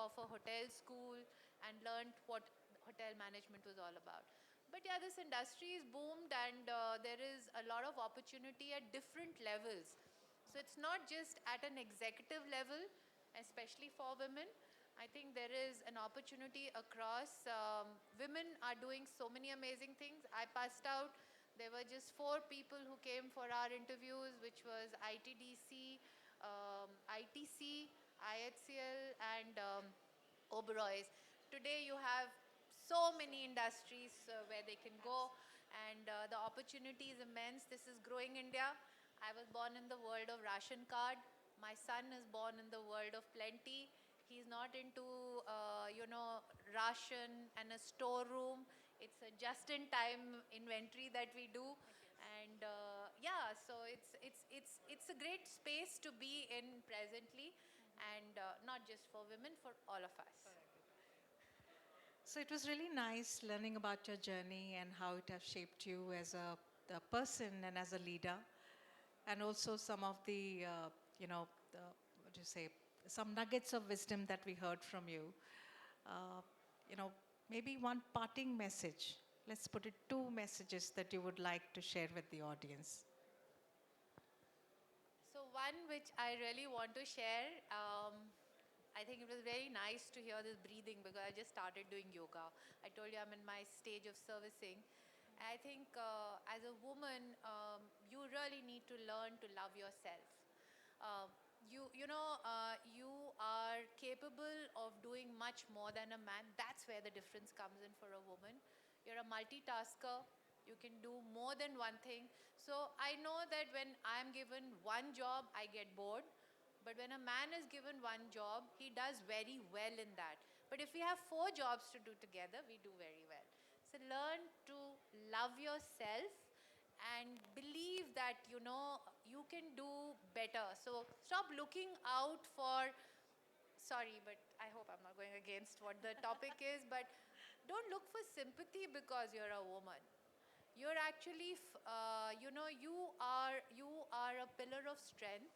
of a hotel school and learned what hotel management was all about. But yeah, this industry is boomed, and there is a lot of opportunity at different levels. So it's not just at an executive level, especially for women. I think there is an opportunity across. Women are doing so many amazing things. I passed out. There were just 4 people who came for our interviews, which was ITDC, ITC, IHCL, and Oberoi's. Today you have so many industries where they can go, and the opportunity is immense. This is growing India. I was born in the world of ration card. My son is born in the world of plenty. He's not into, ration and a storeroom. It's a just-in-time inventory that we do, and yeah, so it's a great space to be in presently, and not just for women, for all of us. So it was really nice learning about your journey and how it has shaped you as a person and as a leader, and also some of the, what do you say, some nuggets of wisdom that we heard from you. Uh, you know, maybe one parting message. Let's put it 2 messages that you would like to share with the audience. So one which I really want to share, I think it was very nice to hear this breathing, because I just started doing yoga. I told you I'm in my stage of servicing. I think as a woman, you really need to learn to love yourself. You are capable of doing much more than a man. That's where the difference comes in for a woman. You're a multitasker. You can do more than one thing. So I know that when I'm given one job, I get bored. But when a man is given one job, he does very well in that. But if we have 4 jobs to do together, we do very well. So learn to love yourself and believe that you can do better. So stop looking out for, sorry, but I hope I'm not going against what the topic is, but don't look for sympathy because you're a woman. You're actually you are a pillar of strength,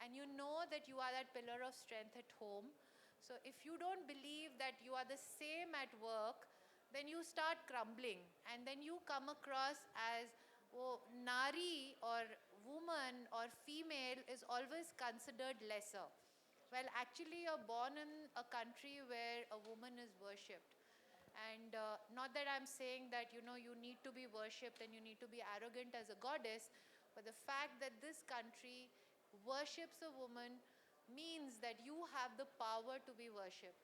and you know that you are that pillar of strength at home. So if you don't believe that you are the same at work, then you start crumbling, and then you come across as, oh, nari, or woman or female is always considered lesser. Well, actually, you're born in a country where a woman is worshipped. And not that I'm saying that, you need to be worshipped and you need to be arrogant as a goddess, but the fact that this country worships a woman means that you have the power to be worshipped.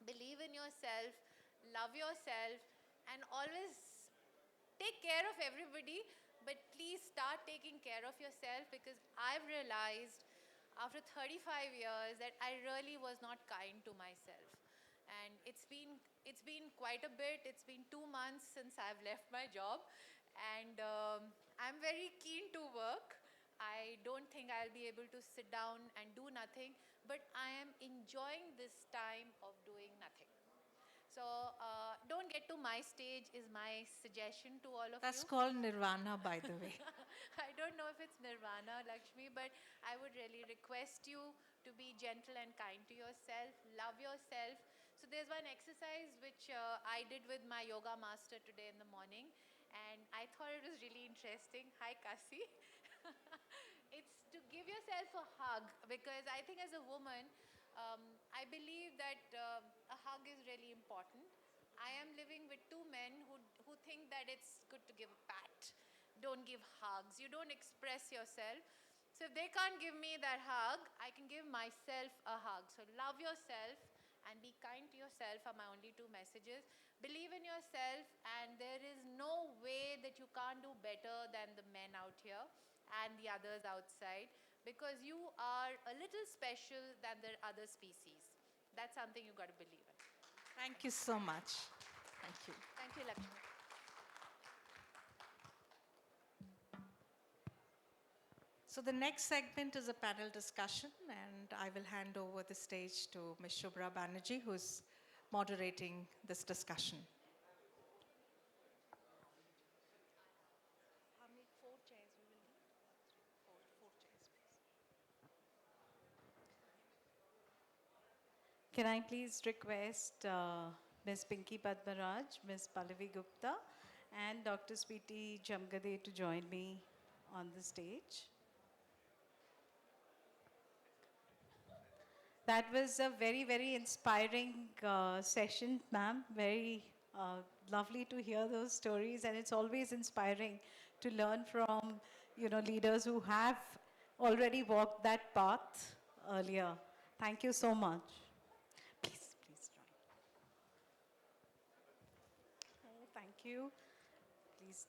Believe in yourself, love yourself, and always take care of everybody, but please start taking care of yourself, because I've realized after 35 years that I really was not kind to myself. And it's been quite a bit. It's been 2 months since I've left my job, and I'm very keen to work. I don't think I'll be able to sit down and do nothing, but I am enjoying this time of doing nothing. So don't get to my stage is my suggestion to all of That's you. called nirvana, by the way. I don't know if it's nirvana, Lakshmi, but I would really request you to be gentle and kind to yourself, love yourself. So there's one exercise which I did with my yoga master today in the morning, and I thought it was really interesting. Hi, Kasi. It's to give yourself a hug, because I think as a woman, I believe that a hug is really important. I am living with 2 men who think that it's good to give a pat. Don't give hugs. You don't express yourself. So if they can't give me that hug, I can give myself a hug. So love yourself and be kind to yourself are my only 2 messages. Believe in yourself, and there is no way that you can't do better than the men out here and the others outside, because you are a little special than the other species. That's something you got to believe in. Thank you so much. Thank you. Thank you, Lakshmi. So the next segment is a panel discussion, and I will hand over the stage to Ms. Shubhra Banerjee, who's moderating this discussion. How many 4 chairs we will need? Four chairs, please. Can I please request Ms. Pinky Padmaraj, Ms. Pallavi Gupta, and Dr. Sweetie Jamgade to join me on the stage? That was a very, very inspiring session, ma'am. Very lovely to hear those stories, and it's always inspiring to learn from, leaders who have already walked that path earlier. Thank you so much. Please, please join. Oh, thank you. Please.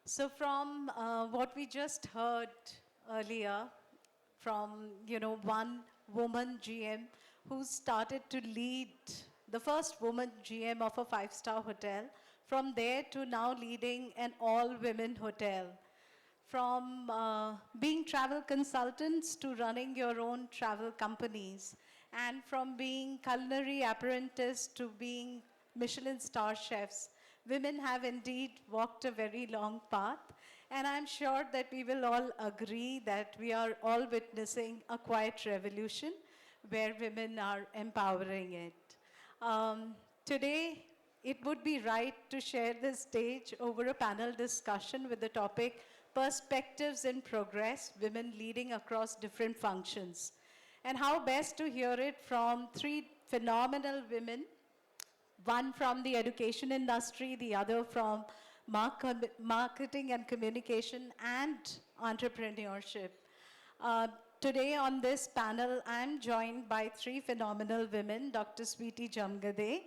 So from what we just heard earlier, from one woman GM who started to lead the first woman GM of a five-star hotel, from there to now leading an all-women hotel, from being travel consultants to running your own travel companies, and from being culinary apprentice to being Michelin star chefs. Women have indeed walked a very long path, and I'm sure that we will all agree that we are all witnessing a quiet revolution where women are empowering it. Today, it would be right to share this stage over a panel discussion with the topic Perspectives in Progress, Women Leading Across Different Functions. And how best to hear it from three phenomenal women, one from the education industry, the other from marketing and communication and entrepreneurship. Today on this panel, I'm joined by three phenomenal women, Dr. Sweetie Jamgade,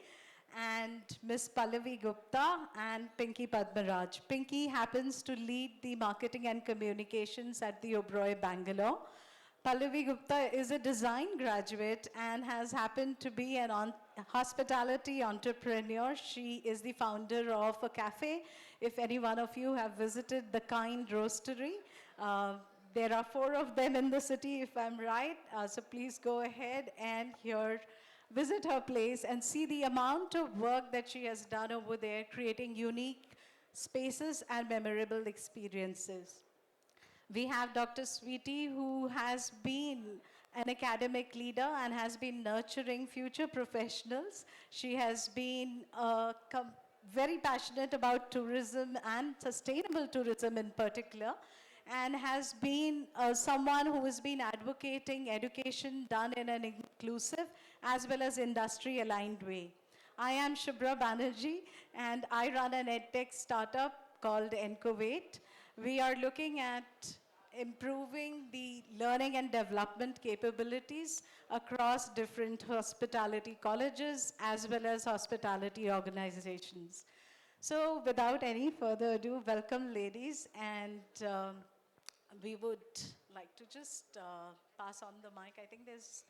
and Ms. Pallavi Gupta and Pinky Padmaraj. Pinky happens to lead the marketing and communications at the Oberoi, Bangalore. Pallavi Gupta is a design graduate and has happened to be an hospitality entrepreneur. She is the founder of a cafe. If any one of you have visited the Kind Roastery, there are 4 of them in the city, if I'm right. So please go ahead and visit her place and see the amount of work that she has done over there, creating unique spaces and memorable experiences. We have Dr. Sweetie, who has been an academic leader and has been nurturing future professionals. She has been very passionate about tourism and sustainable tourism in particular, and has been someone who has been advocating education done in an inclusive as well as industry-aligned way. I am Shubhra Banerjee, and I run an edtech startup called Encovate. We are looking at improving the learning and development capabilities across different hospitality colleges as well as hospitality organizations. So without any further ado, welcome ladies, and we would like to just pass on the mic. I think there's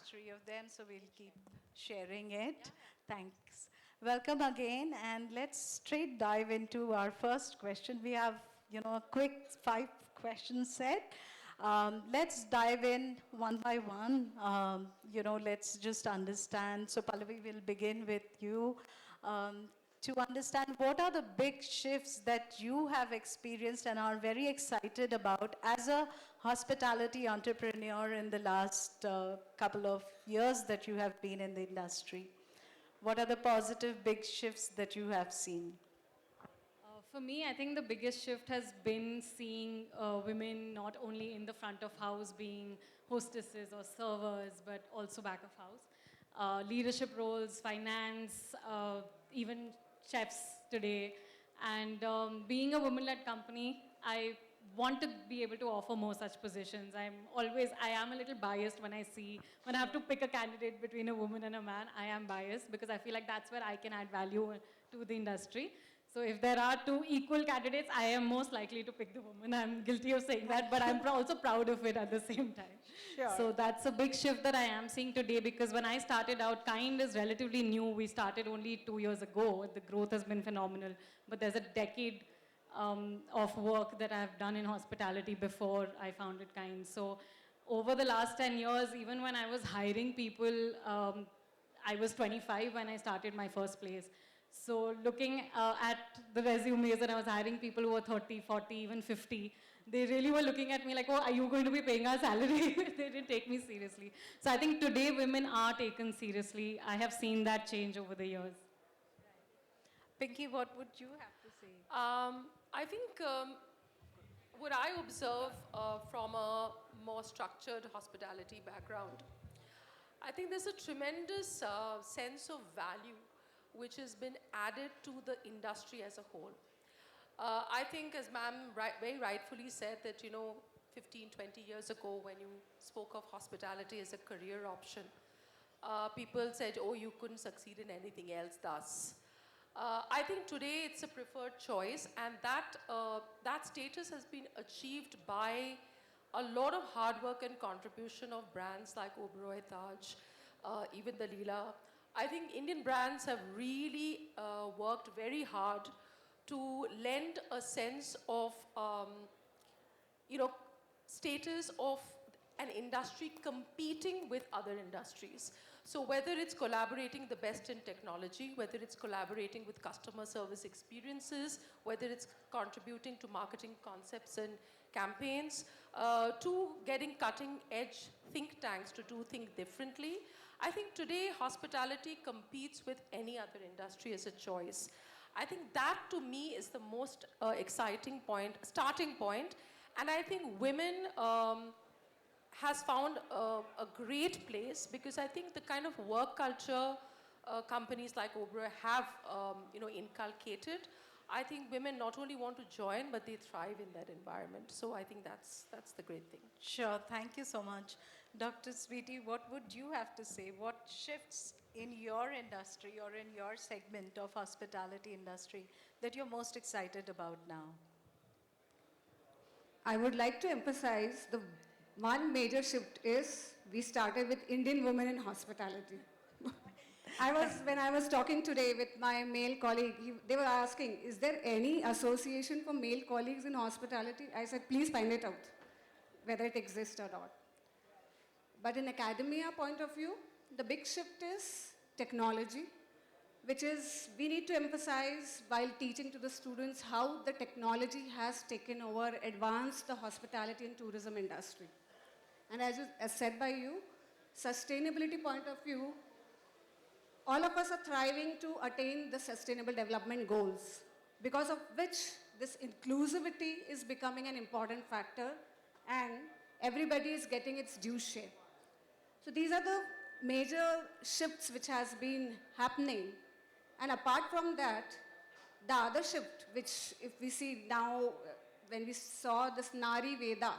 3 of them, so we'll keep sharing it. Yeah. Thanks. Welcome again, and let's straight dive into our first question. We have, a quick 5 question set. Let's dive in one by one. Let's just understand. So Pallavi, will begin with you to understand what are the big shifts that you have experienced and are very excited about as a hospitality entrepreneur in the last couple of years that you have been in the industry. What are the positive big shifts that you have seen? For me, I think the biggest shift has been seeing women not only in the front of house being hostesses or servers, but also back of house. Leadership roles, finance, even chefs today. And being a woman-led company, I want to be able to offer more such positions. I am a little biased when I have to pick a candidate between a woman and a man. I am biased because I feel like that's where I can add value to the industry. So if there are 2 equal candidates, I am most likely to pick the woman. I'm guilty of saying that, but I'm also proud of it at the same time. Sure. So that's a big shift that I am seeing today, because when I started out, Kind is relatively new. We started only 2 years ago. The growth has been phenomenal, but there's a decade of work that I've done in hospitality before I founded Kind. So over the last 10 years, even when I was hiring people, I was 25 when I started my first place. So looking at the resumes, and I was hiring people who were 30, 40, even 50, they really were looking at me like, oh, are you going to be paying our salary? They didn't take me seriously. So I think today women are taken seriously. I have seen that change over the years. Pinky, what would you have to say? I think what I observe from a more structured hospitality background, I think there's a tremendous sense of value which has been added to the industry as a whole. I think, as ma'am very rightfully said, that 15, 20 years ago, when you spoke of hospitality as a career option, people said, oh, you couldn't succeed in anything else thus. I think today it's a preferred choice, and that status has been achieved by a lot of hard work and contribution of brands like Oberoi, Taj, even the Leela. I think Indian brands have really worked very hard to lend a sense of, status of an industry competing with other industries. So whether it's collaborating the best in technology, whether it's collaborating with customer service experiences, whether it's contributing to marketing concepts and campaigns, to getting cutting edge think tanks to do things differently, I think today hospitality competes with any other industry as a choice. I think that to me is the most exciting point, starting point. And I think women has found a great place, because I think the kind of work culture companies like Oberoi have inculcated, I think women not only want to join, but they thrive in that environment. So I think that's the great thing. Sure, thank you so much. Dr. Sweetie, what would you have to say? What shifts in your industry or in your segment of hospitality industry that you're most excited about now? I would like to emphasize the one major shift is we started with Indian women in hospitality. When I was talking today with my male colleague, they were asking, is there any association for male colleagues in hospitality? I said, please find it out, whether it exists or not. But in academia point of view, the big shift is technology, which is we need to emphasize while teaching to the students how the technology has taken over, advanced the hospitality and tourism industry. And as said by you, sustainability point of view, all of us are thriving to attain the sustainable development goals, because of which this inclusivity is becoming an important factor and everybody is getting its due share. So these are the major shifts which has been happening. And apart from that, the other shift, which if we see now, when we saw this Nari Veda,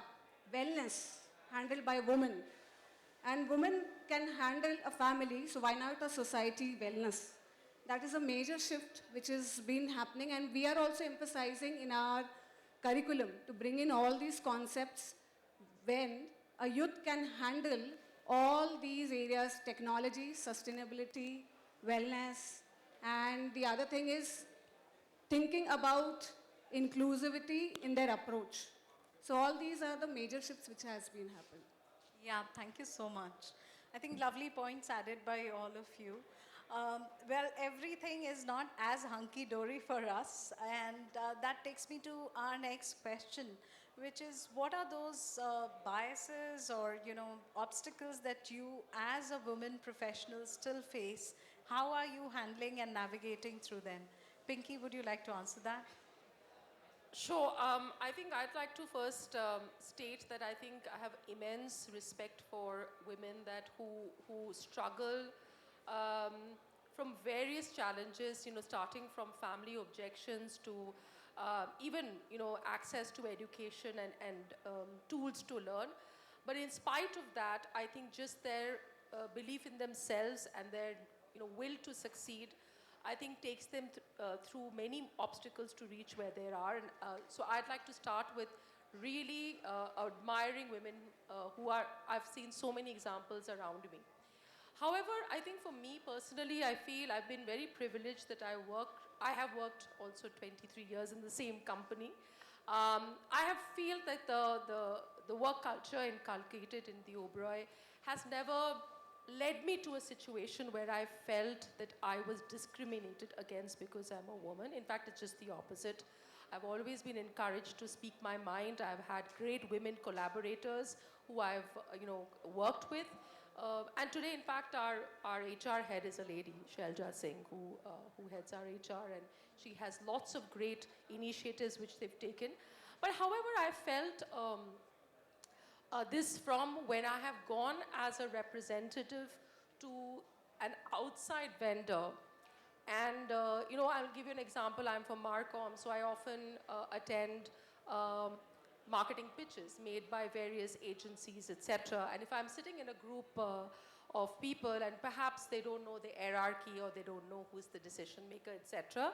wellness handled by women, and women can handle a family, so why not a society wellness? That is a major shift which has been happening, and we are also emphasizing in our curriculum to bring in all these concepts when a youth can handle all these areas: technology, sustainability, wellness, and the other thing is thinking about inclusivity in their approach. So all these are the major shifts which has been happening. Yeah, thank you so much. I think lovely points added by all of you. Well, everything is not as hunky-dory for us, and that takes me to our next question, which is, what are those biases or obstacles that you as a woman professional still face? How are you handling and navigating through them? Pinky, would you like to answer that? Sure. I think I'd like to first state that I think I have immense respect for women who struggle from various challenges, starting from family objections to even, access to education and tools to learn. But in spite of that, I think just their belief in themselves and their will to succeed, I think takes them through many obstacles to reach where they are. And so I'd like to start with really admiring women I've seen so many examples around me. However, I think for me personally, I feel I've been very privileged that I have worked also 23 years in the same company. I have feel that the work culture inculcated in the Oberoi has never led me to a situation where I felt that I was discriminated against because I'm a woman. In fact, it's just the opposite. I've always been encouraged to speak my mind. I've had great women collaborators who I've worked with. And today, in fact, our HR head is a lady, Shailja Singh, who heads our HR, and she has lots of great initiatives which they've taken. But however, I felt this from when I have gone as a representative to an outside vendor. And, I'll give you an example. I'm from Marcom, so I often attend marketing pitches made by various agencies, etc. And if I'm sitting in a group of people and perhaps they don't know the hierarchy or they don't know who's the decision maker, etc.,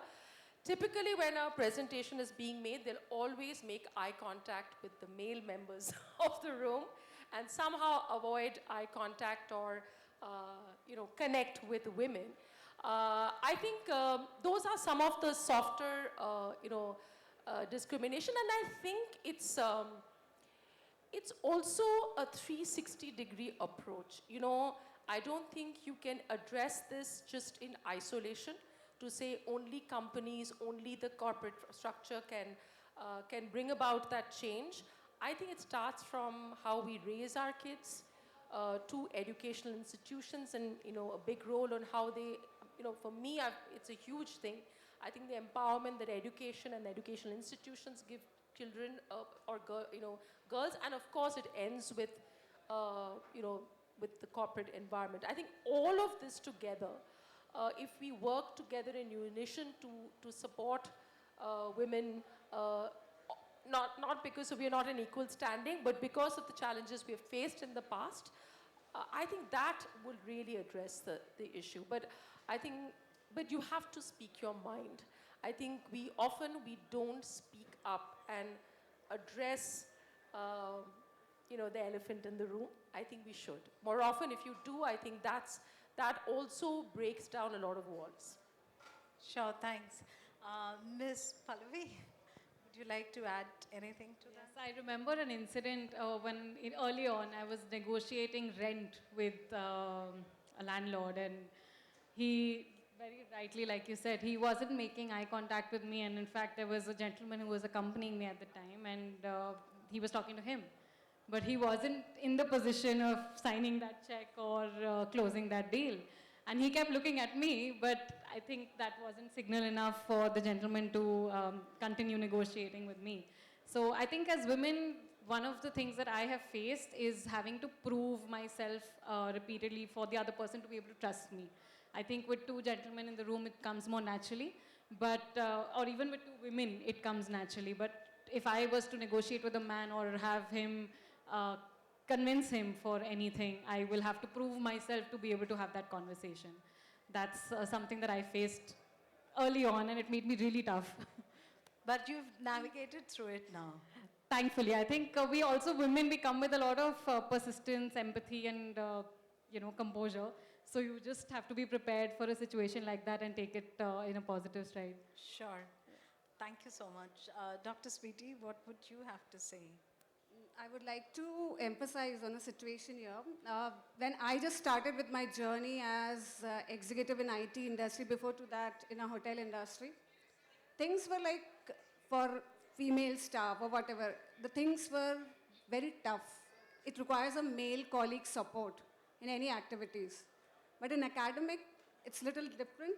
typically when a presentation is being made, they'll always make eye contact with the male members of the room and somehow avoid eye contact or connect with women. I think those are some of the softer, discrimination, and I think it's also a 360-degree approach. I don't think you can address this just in isolation to say only companies, only the corporate structure can bring about that change. I think it starts from how we raise our kids, to educational institutions, and a big role on how they, for me, it's a huge thing. I think the empowerment that education and educational institutions give children or girls, and of course it ends with with the corporate environment. I think all of this together, if we work together in unison to support women, not because we are not in equal standing, but because of the challenges we have faced in the past, I think that will really address the issue. But you have to speak your mind. I think we don't speak up and address the elephant in the room. I think we should. More often, if you do, I think that also breaks down a lot of walls. Sure, thanks. Ms. Pallavi, would you like to add anything to that? Yes, I remember an incident early on I was negotiating rent with a landlord, and he, very rightly, like you said, he wasn't making eye contact with me, and in fact there was a gentleman who was accompanying me at the time, and he was talking to him. But he wasn't in the position of signing that check or closing that deal. And he kept looking at me, but I think that wasn't signal enough for the gentleman to continue negotiating with me. So I think as women, one of the things that I have faced is having to prove myself repeatedly for the other person to be able to trust me. I think with two gentlemen in the room, it comes more naturally, but or even with two women, it comes naturally. But if I was to negotiate with a man or have him convince him for anything, I will have to prove myself to be able to have that conversation. That's something that I faced early on, and it made me really tough. But you've navigated through it now. Thankfully, I think we also, women, we come with a lot of persistence, empathy, and composure. So you just have to be prepared for a situation like that and take it in a positive stride. Sure. Thank you so much. Dr. Sweetie, what would you have to say? I would like to emphasize on a situation here. When I just started with my journey as executive in IT industry, before to that in a hotel industry, things were like for female staff or whatever, the things were very tough. It requires a male colleague support in any activities. But in academic, it's little different.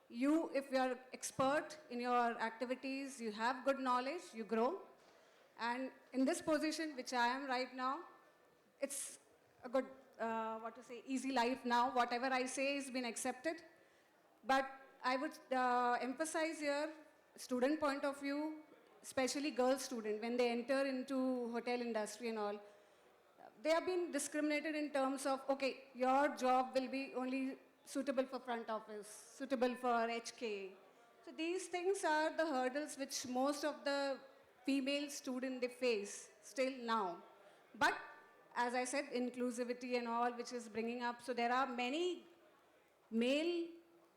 If you're expert in your activities, you have good knowledge, you grow. And in this position, which I am right now, it's a good, easy life now. Whatever I say has been accepted. But I would emphasize here, student point of view, especially girl student, when they enter into hotel industry and all, they have been discriminated in terms of, okay, your job will be only suitable for front office, suitable for HK. So these things are the hurdles which most of the female students they face still now. But as I said, inclusivity and all, which is bringing up, so there are many male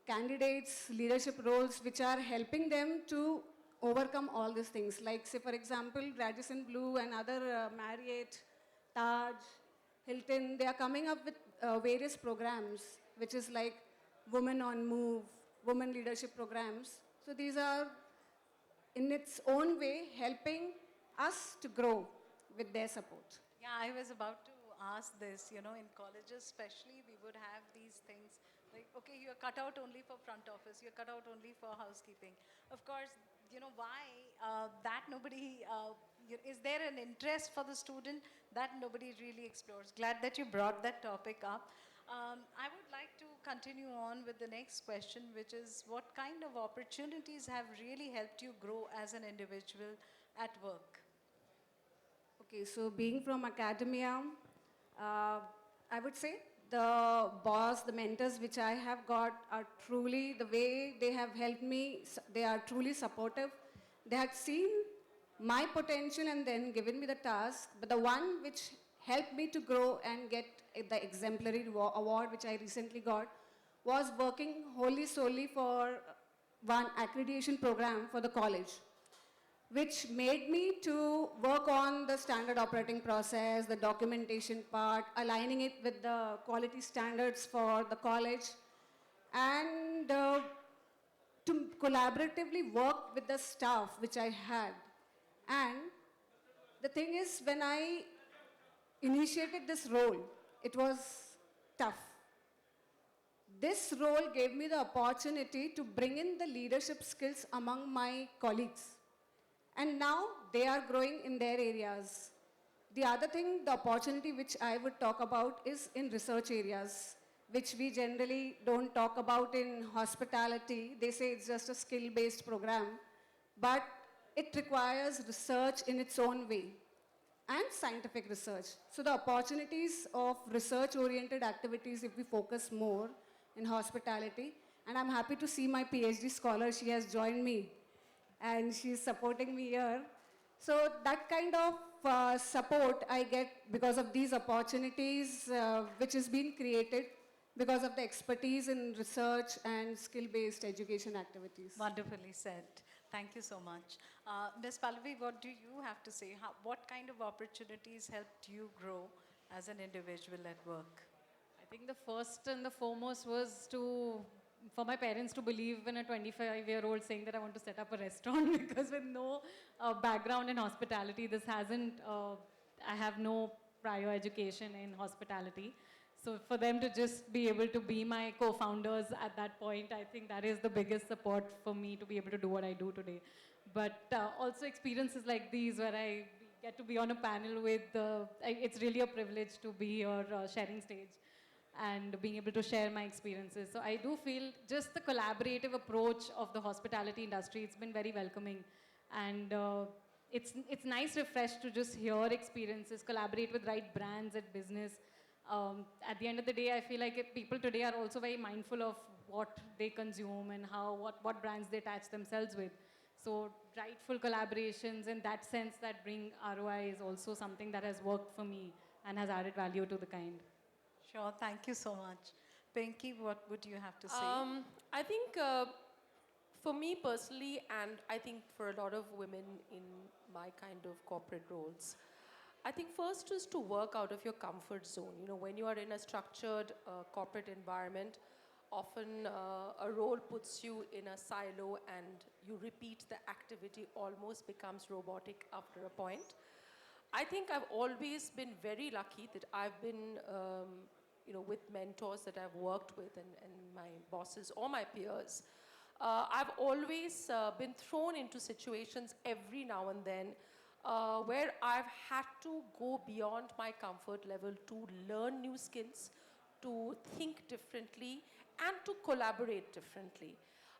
candidates, leadership roles, which are helping them to overcome all these things. Like, say, for example, Radisson Blu and other Marriott, Taj, Hilton, they are coming up with various programs, which is like Women on Move, women leadership programs. So these are, in its own way, helping us to grow with their support. Yeah, I was about to ask this. In colleges especially, we would have these things like, okay, you're cut out only for front office, you're cut out only for housekeeping. Of course, why that nobody, is there an interest for the student that nobody really explores? Glad that you brought that topic up. I would like to continue on with the next question, which is what kind of opportunities have really helped you grow as an individual at work? Okay, so being from academia, I would say the boss, the mentors which I have got are truly, the way they have helped me, they are truly supportive. They had seen my potential and then given me the task, but the one which helped me to grow and get the exemplary award which I recently got was working wholly solely for one accreditation program for the college, which made me to work on the standard operating process, the documentation part, aligning it with the quality standards for the college, and to collaboratively work with the staff which I had. And the thing is, when I initiated this role, it was tough. This role gave me the opportunity to bring in the leadership skills among my colleagues. And now they are growing in their areas. The other thing, the opportunity which I would talk about is in research areas, which we generally don't talk about in hospitality. They say it's just a skill-based program, but it requires research in its own way and scientific research. So the opportunities of research-oriented activities, if we focus more in hospitality, and I'm happy to see my PhD scholar, she has joined me and she's supporting me here. So that kind of support I get because of these opportunities which is being created because of the expertise in research and skill-based education activities. Wonderfully said. Thank you so much. Ms. Pallavi, what do you have to say? What kind of opportunities helped you grow as an individual at work? I think the first and the foremost was for my parents to believe in a 25-year-old saying that I want to set up a restaurant because with no background in hospitality, I have no prior education in hospitality. So for them to just be able to be my co-founders at that point, I think that is the biggest support for me to be able to do what I do today. But also experiences like these where I get to be on a panel with, it's really a privilege to be here sharing stage and being able to share my experiences. So I do feel just the collaborative approach of the hospitality industry, it's been very welcoming. And it's nice refresh to just hear experiences, collaborate with right brands at business. At the end of the day, I feel like people today are also very mindful of what they consume and what brands they attach themselves with. So rightful collaborations in that sense that bring ROI is also something that has worked for me and has added value to the kind. Sure, thank you so much. Pinky, what would you have to say? I think for me personally, and I think for a lot of women in my kind of corporate roles, I think first is to work out of your comfort zone. When you are in a structured corporate environment, often a role puts you in a silo and you repeat the activity, almost becomes robotic after a point. I think I've always been very lucky that I've been, with mentors that I've worked with and my bosses or my peers. I've always been thrown into situations every now and then where I've had to go beyond my comfort level to learn new skills, to think differently, and to collaborate differently.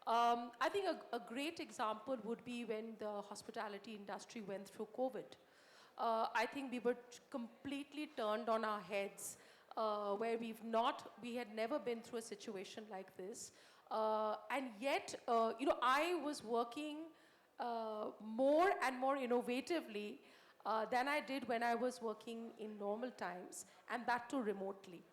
I think a great example would be when the hospitality industry went through COVID. I think we were completely turned on our heads, where we had never been through a situation like this. And yet, I was working more and more innovatively than I did when I was working in normal times, and that too remotely.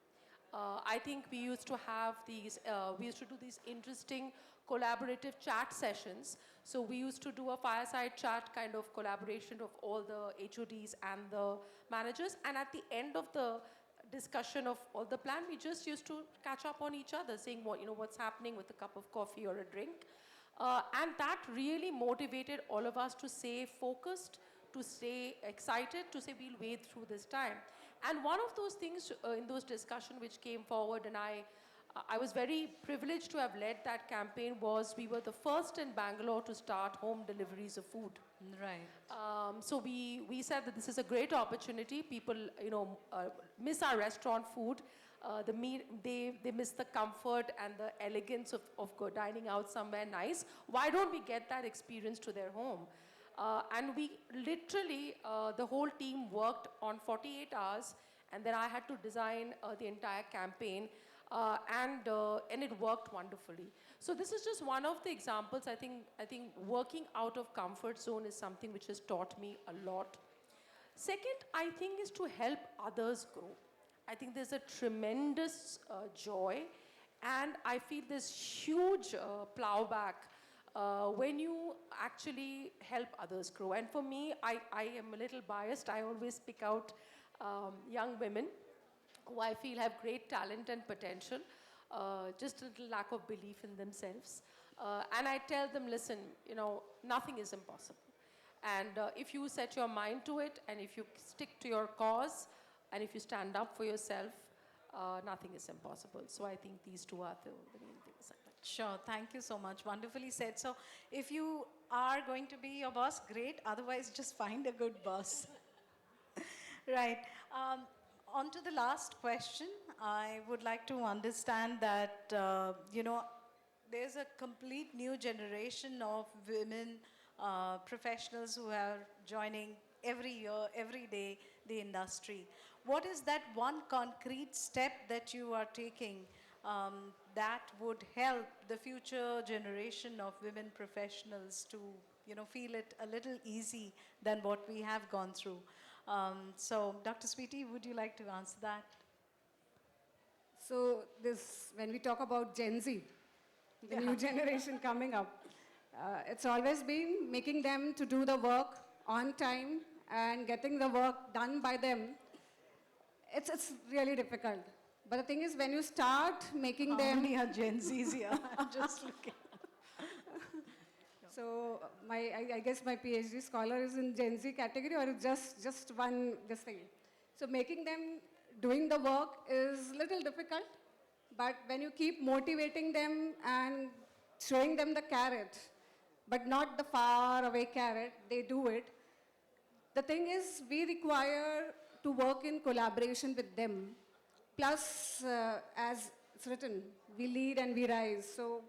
I think we used to do these interesting collaborative chat sessions. So we used to do a fireside chat kind of collaboration of all the HODs and the managers. And at the end of the discussion of all the plan. We just used to catch up on each other, saying what's happening with a cup of coffee or a drink. And that really motivated all of us to stay focused, to stay excited, to say we'll wade through this time. And one of those things in those discussions which came forward, and I was very privileged to have led that campaign, was we were the first in Bangalore to start home deliveries of food. Right. So we said that this is a great opportunity. People, miss our restaurant food. They miss the comfort and the elegance of dining out somewhere nice. Why don't we get that experience to their home? And we literally, the whole team worked on 48 hours, and then I had to design the entire campaign, and it worked wonderfully. So this is just one of the examples. I think working out of comfort zone is something which has taught me a lot. Second, I think, is to help others grow. I think there's a tremendous joy, and I feel this huge plowback when you actually help others grow. And for me, I am a little biased. I always pick out young women who I feel have great talent and potential, just a little lack of belief in themselves. And I tell them, listen, nothing is impossible. And if you set your mind to it, and if you stick to your cause, and if you stand up for yourself, nothing is impossible. So I think these two are the main things I'd like. Sure, thank you so much. Wonderfully said. So if you are going to be your boss, great. Otherwise, just find a good boss. Right. On to the last question. I would like to understand that, there's a complete new generation of women professionals who are joining every year, every day, the industry. What is that one concrete step that you are taking that would help the future generation of women professionals to, feel it a little easy than what we have gone through? So, Dr. Sweetie, would you like to answer that? So when we talk about Gen Z, the new generation coming up, it's always been making them to do the work on time and getting the work done by them. It's really difficult. But the thing is, when you start making How them... many are Gen Zs here? I'm just looking. So I guess my PhD scholar is in Gen Z category, or just one this thing. So making them doing the work is a little difficult, but when you keep motivating them and showing them the carrot, but not the far away carrot, they do it. The thing is, we require to work in collaboration with them. Plus, as it's written, we lead and we rise. So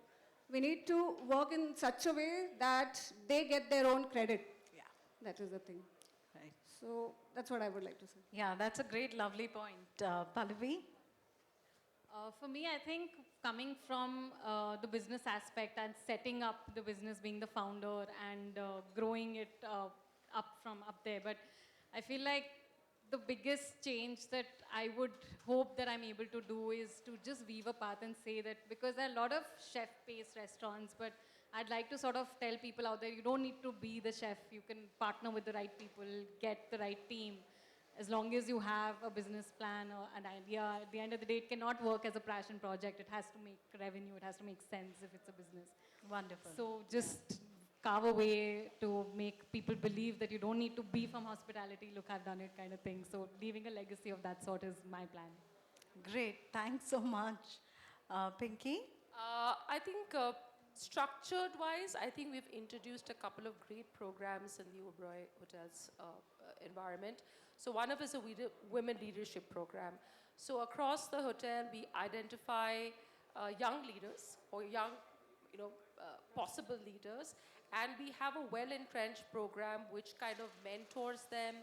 we need to work in such a way that they get their own credit. Yeah. That is the thing. Right. So that's what I would like to say. Yeah, that's a great, lovely point. Pallavi? For me, I think coming from the business aspect and setting up the business, being the founder and growing it up from up there. But I feel like the biggest change that I would hope that I'm able to do is to just weave a path and say that, because there are a lot of chef-paced restaurants, but I'd like to sort of tell people out there, you don't need to be the chef. You can partner with the right people, get the right team. As long as you have a business plan or an idea, at the end of the day, it cannot work as a passion project. It has to make revenue. It has to make sense if it's a business. Wonderful. So just carve a way to make people believe that you don't need to be from hospitality. Look, I've done it kind of thing. So leaving a legacy of that sort is my plan. Great. Thanks so much. Pinky? I think structured-wise, I think we've introduced a couple of great programs in the Oberoi Hotels environment. So one of is a women leadership program. So across the hotel, we identify young leaders or young, possible leaders, and we have a well-entrenched program which kind of mentors them,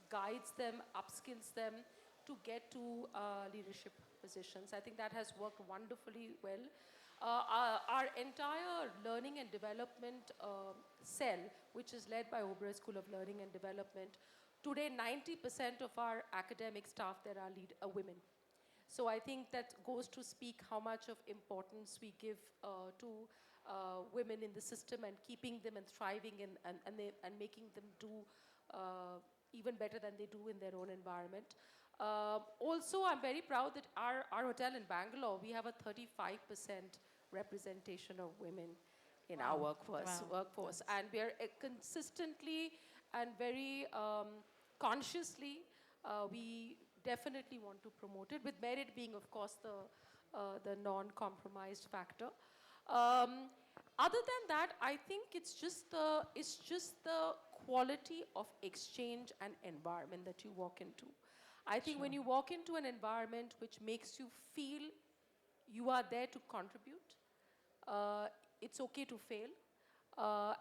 guides them, upskills them to get to leadership positions. I think that has worked wonderfully well. Our entire learning and development cell, which is led by Oberoi School of Learning and Development, today 90% of our academic staff there are women. So I think that goes to speak how much of importance we give to women in the system and keeping them and thriving and making them do even better than they do in their own environment. Also, I'm very proud that our hotel in Bangalore, we have a 35% representation of women in our workforce. And we are consistently and very consciously, we definitely want to promote it, with merit being, of course, the non-compromised factor. Other than that, I think it's just the quality of exchange and environment that you walk into. I think when you walk into an environment which makes you feel you are there to contribute, it's okay to fail,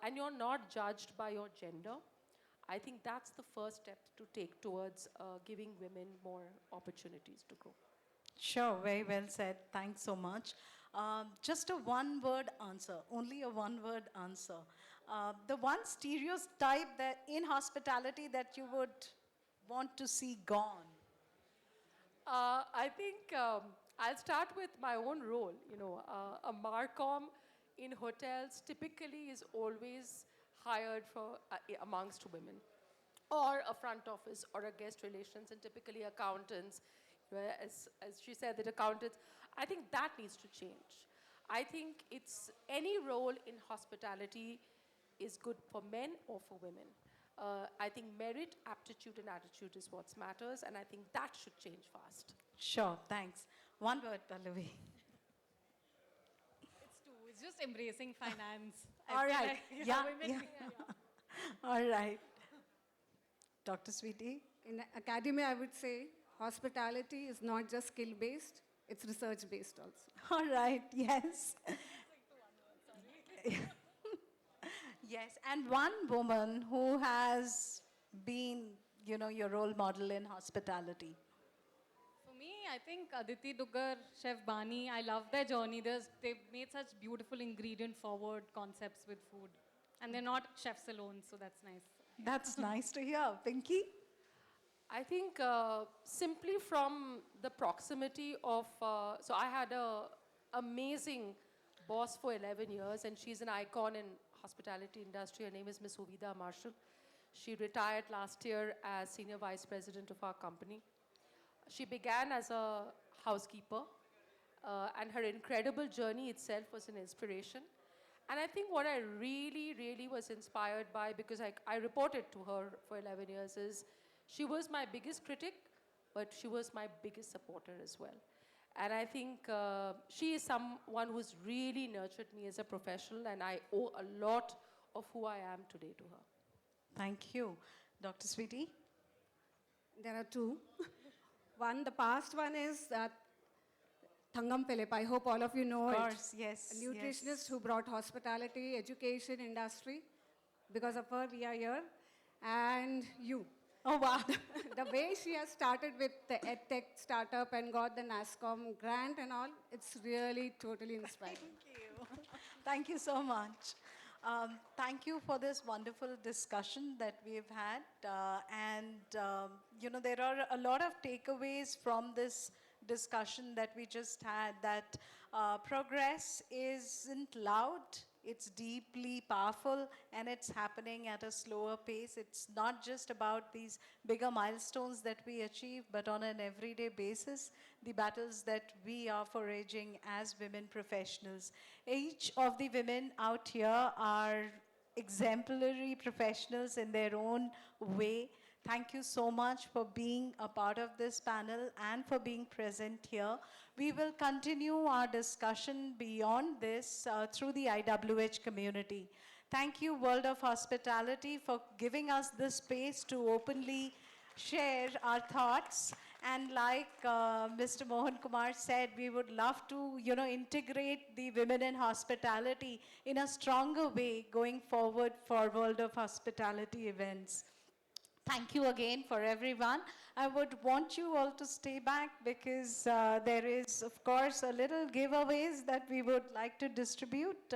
and you're not judged by your gender, I think that's the first step to take towards giving women more opportunities to grow. Sure, very well said. Thanks so much. Just a one-word answer, only a one-word answer. The one stereotype that in hospitality that you would want to see gone. I think I'll start with my own role. You know, a Marcom in hotels typically is always hired for amongst women, or a front office, or a guest relations, and typically accountants. As she said, that accountants. I think that needs to change. I think it's any role in hospitality is good for men or for women. I think merit, aptitude, and attitude is what matters, and I think that should change fast. Sure, thanks. One word, Pallavi. It's two. It's just embracing finance. All right. Yeah, women, All right. Dr. Sweetie? In academia, I would say hospitality is not just skill-based, it's research-based also. All right, yes. Yes, and one woman who has been, your role model in hospitality. For me, I think Aditi Dugar, Chef Bani, I love their journey. They've made such beautiful ingredient-forward concepts with food. And they're not chefs alone, so that's nice. That's nice to hear. Pinky? I think simply from the proximity of, so I had a amazing boss for 11 years, and she's an icon in hospitality industry. Her name is Miss Ovida Marshall. She retired last year as senior vice president of our company. She began as a housekeeper, and her incredible journey itself was an inspiration. And I think what I really, really was inspired by, because I reported to her for 11 years, is she was my biggest critic, but she was my biggest supporter as well. And I think she is someone who's really nurtured me as a professional, and I owe a lot of who I am today to her. Thank you. Dr. Sweetie? There are two. One, the past one is Thangam Philip. I hope all of you know it. Of course, yes. A nutritionist yes. who brought hospitality, education, industry. Because of her, we are here. And you. Oh, wow. The way she has started with the EdTech startup and got the NASCOM grant and all, it's really totally inspiring. Thank you. Thank you so much. Thank you for this wonderful discussion that we've had. There are a lot of takeaways from this discussion that we just had, that progress isn't loud, it's deeply powerful, and it's happening at a slower pace. It's not just about these bigger milestones that we achieve, but on an everyday basis, the battles that we are foraging as women professionals. Each of the women out here are exemplary professionals in their own way. Thank you so much for being a part of this panel and for being present here. We will continue our discussion beyond this through the IWH community. Thank you, World of Hospitality, for giving us this space to openly share our thoughts. And like Mr. Mohan Kumar said, we would love to, integrate the women in hospitality in a stronger way going forward for World of Hospitality events. Thank you again for everyone. I would want you all to stay back because there is, of course, a little giveaways that we would like to distribute.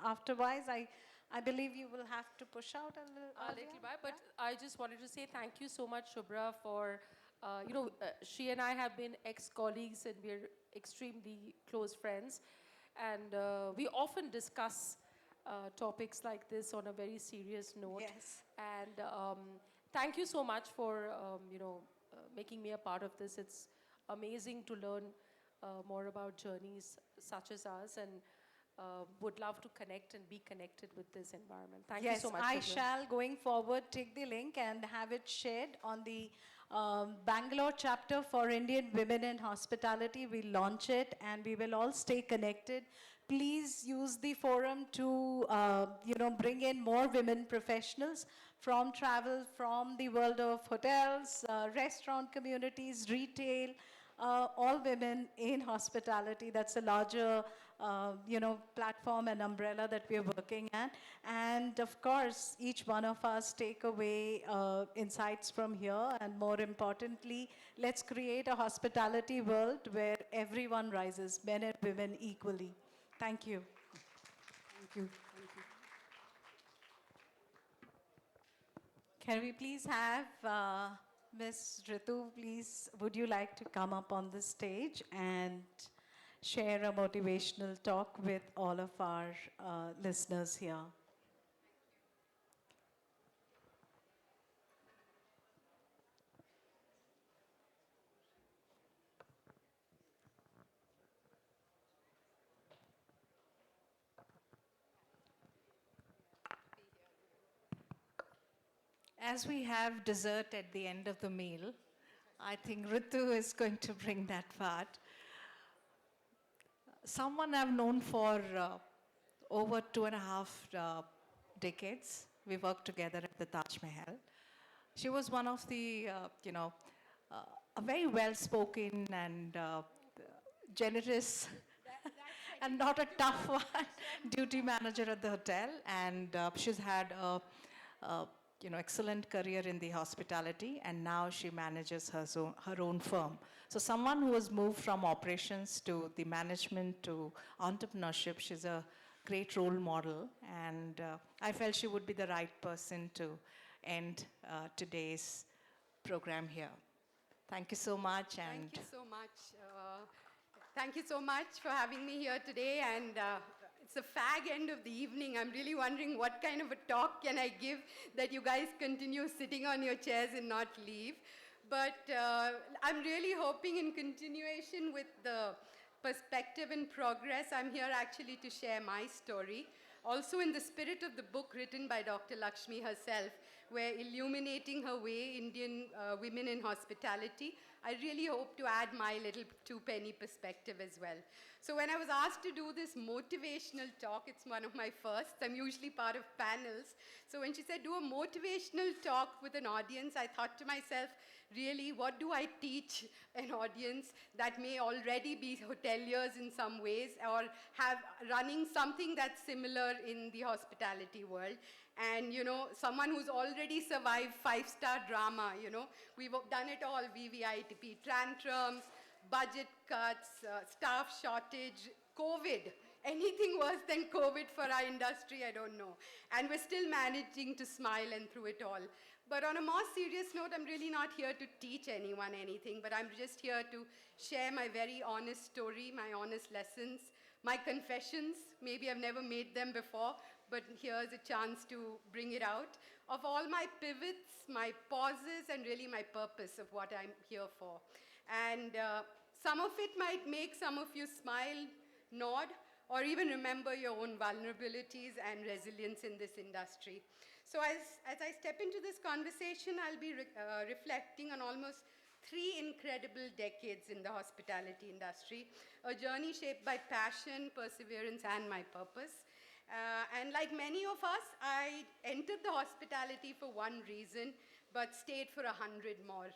Afterwards, I believe you will have to push out a little bit, but I just wanted to say thank you so much, Shubhra, for, she and I have been ex-colleagues and we're extremely close friends. And we often discuss topics like this on a very serious note. Yes. And thank you so much for, making me a part of this. It's amazing to learn more about journeys such as ours, and would love to connect and be connected with this environment. Thank you so much. I for joining. shall, going forward, take the link and have it shared on the Bangalore chapter for Indian Women in Hospitality. We'll launch it and we will all stay connected. Please use the forum to, bring in more women professionals from travel, from the world of hotels, restaurant communities, retail, all women in hospitality. That's a larger, platform and umbrella that we are working at. And of course, each one of us take away insights from here. And more importantly, let's create a hospitality world where everyone rises, men and women equally. Thank you. Thank you. Can we please have Ms. Ritu, please, would you like to come up on the stage and share a motivational talk with all of our listeners here? As we have dessert at the end of the meal, I think Ritu is going to bring that part. Someone I've known for over 2.5 decades. We worked together at the Taj Mahal. She was one of the, a very well-spoken and generous and not a tough one duty manager at the hotel. And she's had a excellent career in the hospitality, and now she manages her own firm. So someone who has moved from operations to the management to entrepreneurship, she's a great role model, and I felt she would be the right person to end today's program here. Thank you so much. And thank you so much. Thank you so much for having me here today, and it's the fag end of the evening. I'm really wondering what kind of a talk can I give that you guys continue sitting on your chairs and not leave. But I'm really hoping, in continuation with the perspective and progress, I'm here actually to share my story. Also in the spirit of the book written by Dr. Lakshmi herself, where illuminating her way, Indian women in hospitality, I really hope to add my little two-penny perspective as well. So when I was asked to do this motivational talk, it's one of my firsts. I'm usually part of panels. So when she said, do a motivational talk with an audience, I thought to myself, really, what do I teach an audience that may already be hoteliers in some ways or have running something that's similar in the hospitality world? And, someone who's already survived 5-star drama, we've done it all, VVITP, tantrums, budget cuts, staff shortage, COVID. Anything worse than COVID for our industry, I don't know. And we're still managing to smile and through it all. But on a more serious note, I'm really not here to teach anyone anything, but I'm just here to share my very honest story, my honest lessons, my confessions. Maybe I've never made them before, but here's a chance to bring it out, of all my pivots, my pauses, and really my purpose of what I'm here for. And some of it might make some of you smile, nod, or even remember your own vulnerabilities and resilience in this industry. So as I step into this conversation, I'll be reflecting on almost 3 incredible decades in the hospitality industry, a journey shaped by passion, perseverance, and my purpose. And like many of us, I entered the hospitality for one reason, but stayed for 100 more.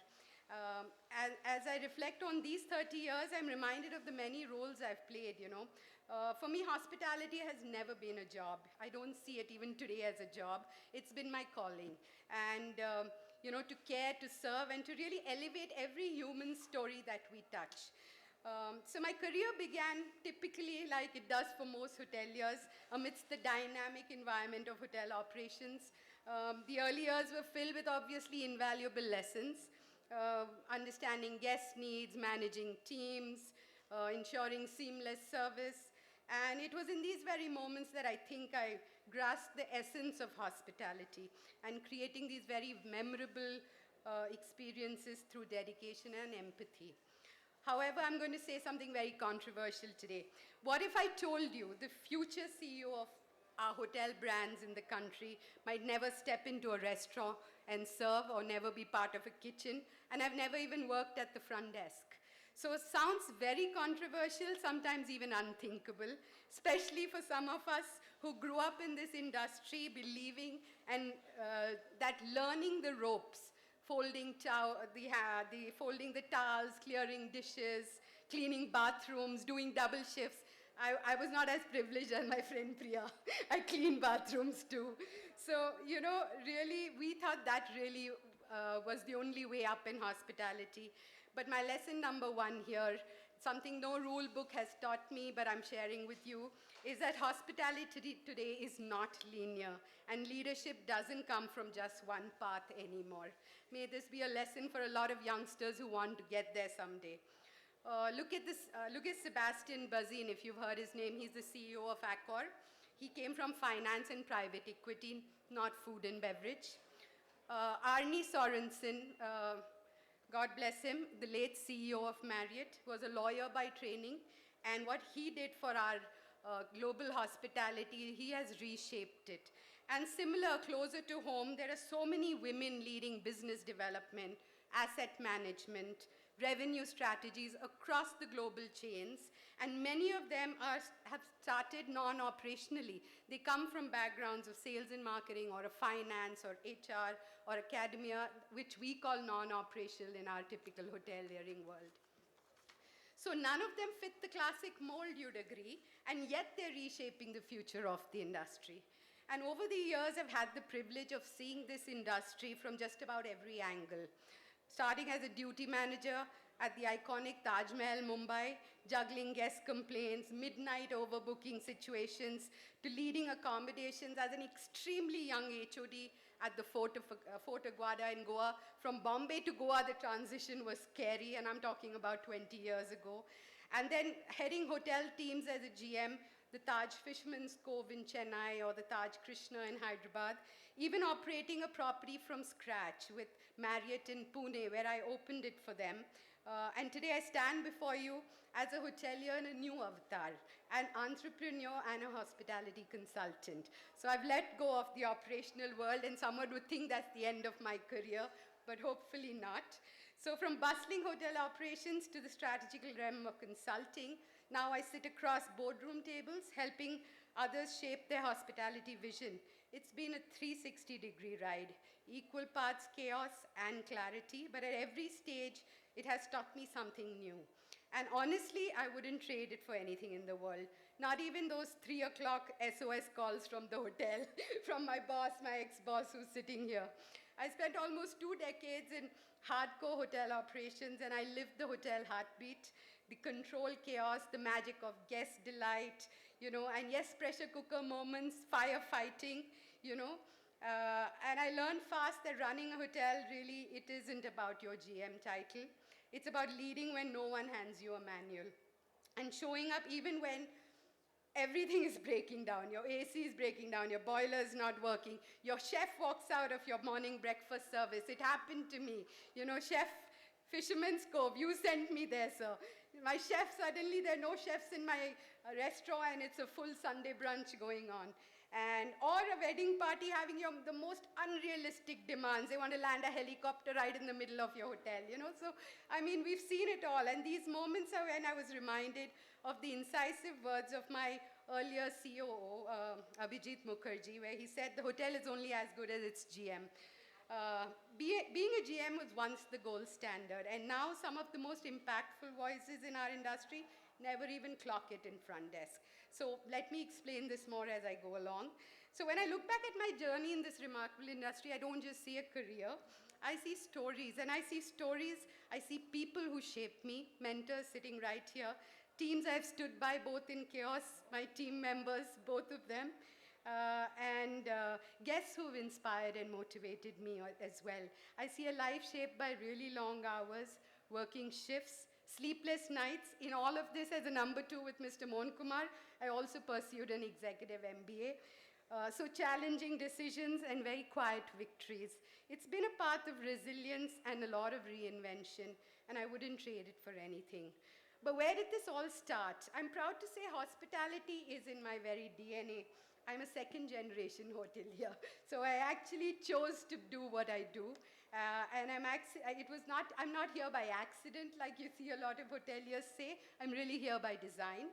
As I reflect on these 30 years, I'm reminded of the many roles I've played, For me, hospitality has never been a job. I don't see it even today as a job. It's been my calling. And, to care, to serve, and to really elevate every human story that we touch. So my career began typically like it does for most hoteliers, amidst the dynamic environment of hotel operations. The early years were filled with obviously invaluable lessons. Understanding guest needs, managing teams, ensuring seamless service. And it was in these very moments that I think I grasp the essence of hospitality and creating these very memorable experiences through dedication and empathy. However, I'm going to say something very controversial today. What if I told you the future CEO of our hotel brands in the country might never step into a restaurant and serve or never be part of a kitchen, and I've never even worked at the front desk? So it sounds very controversial, sometimes even unthinkable, especially for some of us who grew up in this industry believing and that learning the ropes, folding the towels, clearing dishes, cleaning bathrooms, doing double shifts. I was not as privileged as my friend Priya. I clean bathrooms too. So, you know, really, we thought that really was the only way up in hospitality. But my lesson number one here, something no rule book has taught me, but I'm sharing with you, is that hospitality today is not linear, and leadership doesn't come from just one path anymore. May this be a lesson for a lot of youngsters who want to get there someday. Look at Sebastian Bazin, if you've heard his name. He's the CEO of Accor. He came from finance and private equity, not food and beverage. Arne Sorensen, God bless him, the late CEO of Marriott, was a lawyer by training, and what he did for our global hospitality, he has reshaped it. And similar, closer to home, there are so many women leading business development, asset management, revenue strategies across the global chains, and many of them have started non-operationally. They come from backgrounds of sales and marketing or finance or HR or academia, which we call non-operational in our typical hoteliering world. So none of them fit the classic mold, you'd agree, and yet they're reshaping the future of the industry. And over the years, I've had the privilege of seeing this industry from just about every angle. Starting as a duty manager at the iconic Taj Mahal, Mumbai, juggling guest complaints, midnight overbooking situations, to leading accommodations as an extremely young HOD at the Fort Aguada in Goa. From Bombay to Goa, the transition was scary, and I'm talking about 20 years ago. And then heading hotel teams as a GM, the Taj Fisherman's Cove in Chennai or the Taj Krishna in Hyderabad, even operating a property from scratch with Marriott in Pune, where I opened it for them. And today I stand before you as a hotelier in a new avatar, an entrepreneur and a hospitality consultant. So I've let go of the operational world, and someone would think that's the end of my career, but hopefully not. So from bustling hotel operations to the strategical realm of consulting, now I sit across boardroom tables, helping others shape their hospitality vision. It's been a 360-degree ride, equal parts chaos and clarity, but at every stage, it has taught me something new. And honestly, I wouldn't trade it for anything in the world, not even those 3 o'clock SOS calls from the hotel, from my boss, my ex-boss who's sitting here. I spent almost 2 decades in hardcore hotel operations, and I lived the hotel heartbeat, the control chaos, the magic of guest delight, you know, and yes, pressure cooker moments, firefighting, you know. And I learned fast that running a hotel really, it isn't about your GM title. It's about leading when no one hands you a manual, and showing up even when everything is breaking down. Your AC is breaking down, your boiler is not working, your chef walks out of your morning breakfast service. It happened to me. You know, Chef Fisherman's Cove, you sent me there, sir. My chef, suddenly there are no chefs in my restaurant, and it's a full Sunday brunch going on. Or a wedding party having the most unrealistic demands. They want to land a helicopter right in the middle of your hotel, you know. So, I mean, we've seen it all. And these moments are when I was reminded of the incisive words of my earlier COO, Abhijit Mukherjee, where he said, the hotel is only as good as its GM. Being a GM was once the gold standard, and now some of the most impactful voices in our industry never even clock it in front desk. So let me explain this more as I go along. So when I look back at my journey in this remarkable industry, I don't just see a career, I see stories. And I see stories, I see people who shaped me, mentors sitting right here, teams I've stood by both in chaos, my team members, both of them, and guests who've inspired and motivated me as well. I see a life shaped by really long hours, working shifts, sleepless nights. In all of this, as a number 2 with Mr. Mohan Kumar, I also pursued an executive MBA. So challenging decisions and very quiet victories. It's been a path of resilience and a lot of reinvention, and I wouldn't trade it for anything. But where did this all start? I'm proud to say hospitality is in my very DNA. I'm a second generation hotelier, so I actually chose to do what I do. And I'm not here by accident, like you see a lot of hoteliers say. I'm really here by design.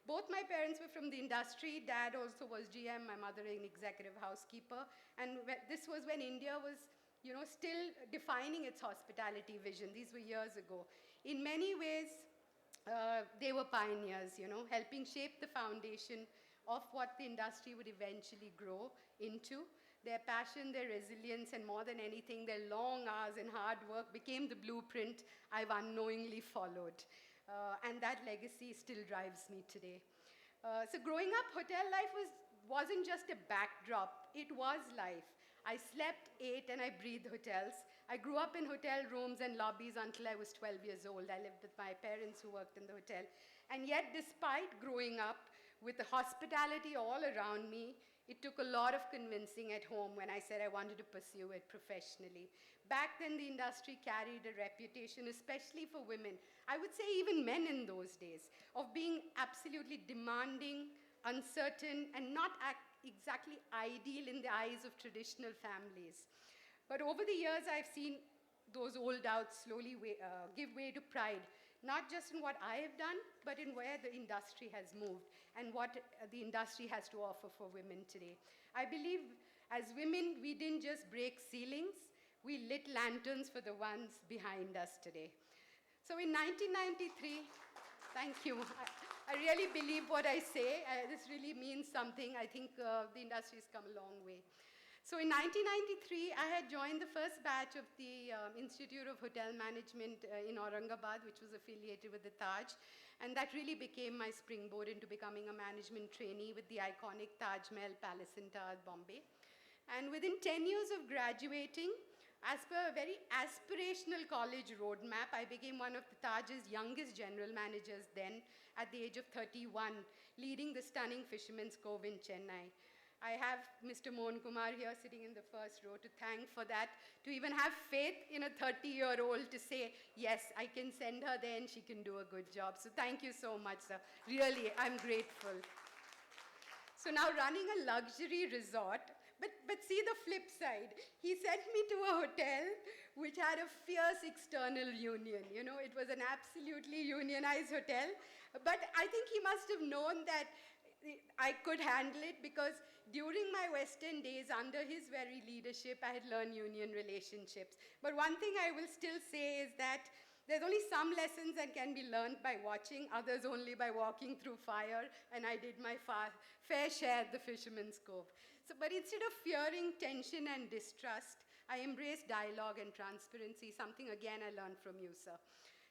Both my parents were from the industry. Dad also was GM, my mother an executive housekeeper. And this was when India was, still defining its hospitality vision. These were years ago. In many ways, they were pioneers, helping shape the foundation of what the industry would eventually grow into. Their passion, their resilience, and more than anything, their long hours and hard work became the blueprint I've unknowingly followed. And that legacy still drives me today. So growing up, hotel life wasn't just a backdrop, it was life. I slept, ate, and I breathed hotels. I grew up in hotel rooms and lobbies until I was 12 years old. I lived with my parents who worked in the hotel. And yet, despite growing up with the hospitality all around me, it took a lot of convincing at home when I said I wanted to pursue it professionally. Back then, the industry carried a reputation, especially for women, I would say even men in those days, of being absolutely demanding, uncertain, and not exactly ideal in the eyes of traditional families. But over the years, I've seen those old doubts slowly give way to pride, not just in what I have done, but in where the industry has moved and what the industry has to offer for women today. I believe as women, we didn't just break ceilings, we lit lanterns for the ones behind us today. So in 1993, thank you. I really believe what I say. This really means something. I think the industry has come a long way. So in 1993, I had joined the first batch of the Institute of Hotel Management in Aurangabad, which was affiliated with the Taj. And that really became my springboard into becoming a management trainee with the iconic Taj Mahal Palace in Taj, Bombay. And within 10 years of graduating, as per a very aspirational college roadmap, I became one of the Taj's youngest general managers then, at the age of 31, leading the stunning Fisherman's Cove in Chennai. I have Mr. Mohan Kumar here sitting in the first row to thank for that, to even have faith in a 30-year-old to say, yes, I can send her there and she can do a good job. So thank you so much, sir. Really, I'm grateful. So now running a luxury resort, but see the flip side. He sent me to a hotel which had a fierce external union. It was an absolutely unionized hotel. But I think he must have known that I could handle it because during my West End days, under his very leadership, I had learned union relationships. But one thing I will still say is that there's only some lessons that can be learned by watching, others only by walking through fire, and I did my fair share at the Fisherman's Cove. But instead of fearing tension and distrust, I embraced dialogue and transparency, something again I learned from you, sir.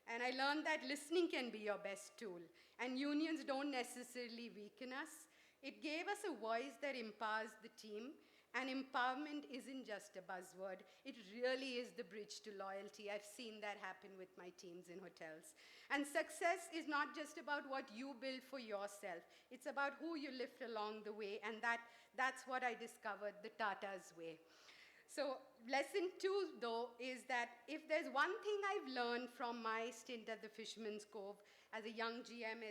And I learned that listening can be your best tool, and unions don't necessarily weaken us. It gave us a voice that empowers the team, and empowerment isn't just a buzzword. It really is the bridge to loyalty. I've seen that happen with my teams in hotels. And success is not just about what you build for yourself. It's about who you lift along the way, and that's what I discovered, the Tata's way. So lesson 2, though, is that if there's one thing I've learned from my stint at the Fisherman's Cove as a young GM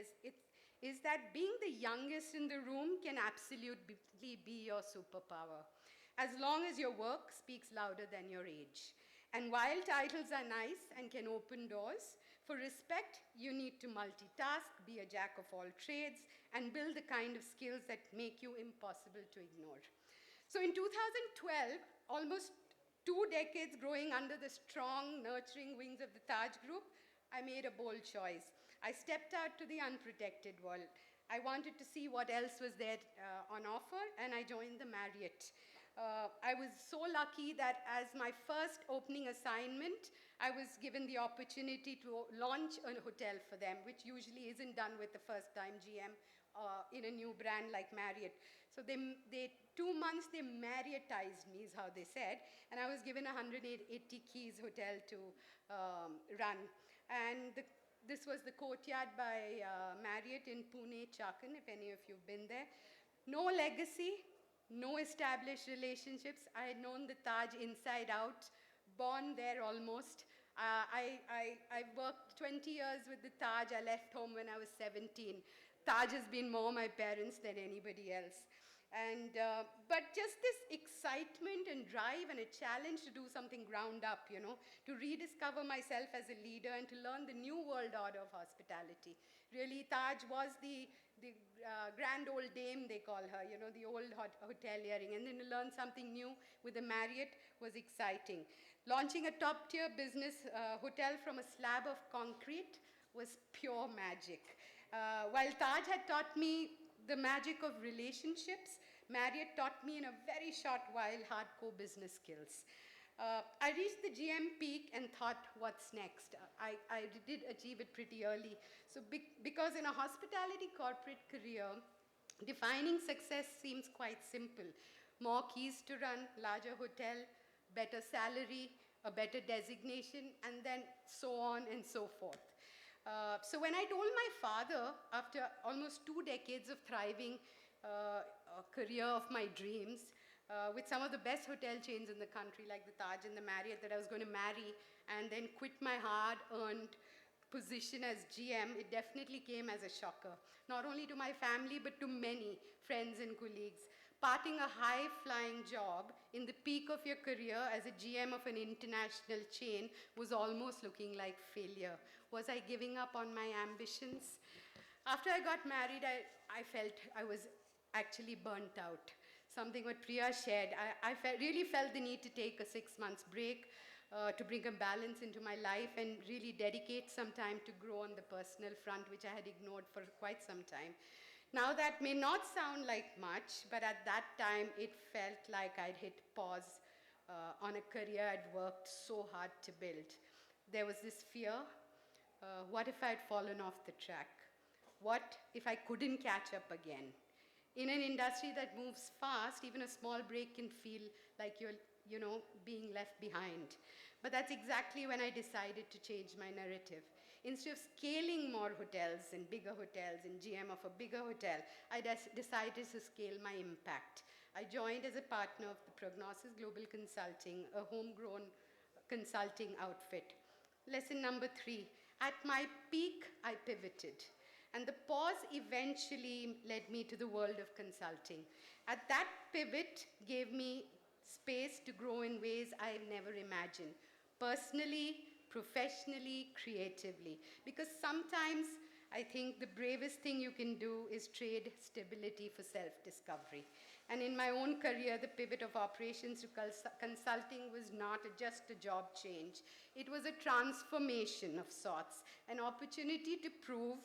is that being the youngest in the room can absolutely be your superpower, as long as your work speaks louder than your age. And while titles are nice and can open doors, for respect, you need to multitask, be a jack of all trades, and build the kind of skills that make you impossible to ignore. So in 2012, almost 2 decades growing under the strong, nurturing wings of the Taj Group, I made a bold choice. I stepped out to the unprotected world. I wanted to see what else was there on offer, and I joined the Marriott. I was so lucky that as my first opening assignment, I was given the opportunity to launch a hotel for them, which usually isn't done with the first-time GM in a new brand like Marriott. So they 2 months, they Marriotized me, is how they said, and I was given a 180 keys hotel to run. And this was the Courtyard by Marriott in Pune, Chakan, if any of you've been there. No legacy, no established relationships. I had known the Taj inside out, born there almost. I worked 20 years with the Taj. I left home when I was 17. Taj has been more my parents than anybody else. But just this excitement and drive and a challenge to do something ground up, to rediscover myself as a leader and to learn the new world order of hospitality. Really, Taj was the grand old dame, they call her, the old hoteliering. And then to learn something new with the Marriott was exciting. Launching a top-tier business hotel from a slab of concrete was pure magic. While Taj had taught me the magic of relationships, Marriott taught me in a very short while hardcore business skills. I reached the GM peak and thought, what's next? I did achieve it pretty early. So because in a hospitality corporate career, defining success seems quite simple. More keys to run, larger hotel, better salary, a better designation, and then so on and so forth. So when I told my father, after almost 2 decades of thriving a career of my dreams, with some of the best hotel chains in the country, like the Taj and the Marriott, that I was going to marry and then quit my hard-earned position as GM, it definitely came as a shocker, not only to my family, but to many friends and colleagues. Parting a high-flying job in the peak of your career as a GM of an international chain was almost looking like failure. Was I giving up on my ambitions? After I got married, I felt I was actually burnt out. Something what Priya shared. I really felt the need to take a 6 months break to bring a balance into my life and really dedicate some time to grow on the personal front, which I had ignored for quite some time. Now that may not sound like much, but at that time it felt like I'd hit pause on a career I'd worked so hard to build. There was this fear, what if I'd fallen off the track? What if I couldn't catch up again? In an industry that moves fast, even a small break can feel like you're being left behind. But that's exactly when I decided to change my narrative. Instead of scaling more hotels and GM of a bigger hotel, I decided to scale my impact. I joined as a partner of the Prognosis Global Consulting, a homegrown consulting outfit. Lesson number 3, at my peak, I pivoted. And the pause eventually led me to the world of consulting. At that pivot gave me space to grow in ways I've never imagined, personally, professionally, creatively. Because sometimes I think the bravest thing you can do is trade stability for self-discovery. And in my own career, the pivot of operations to consulting was not just a job change. It was a transformation of sorts, an opportunity to prove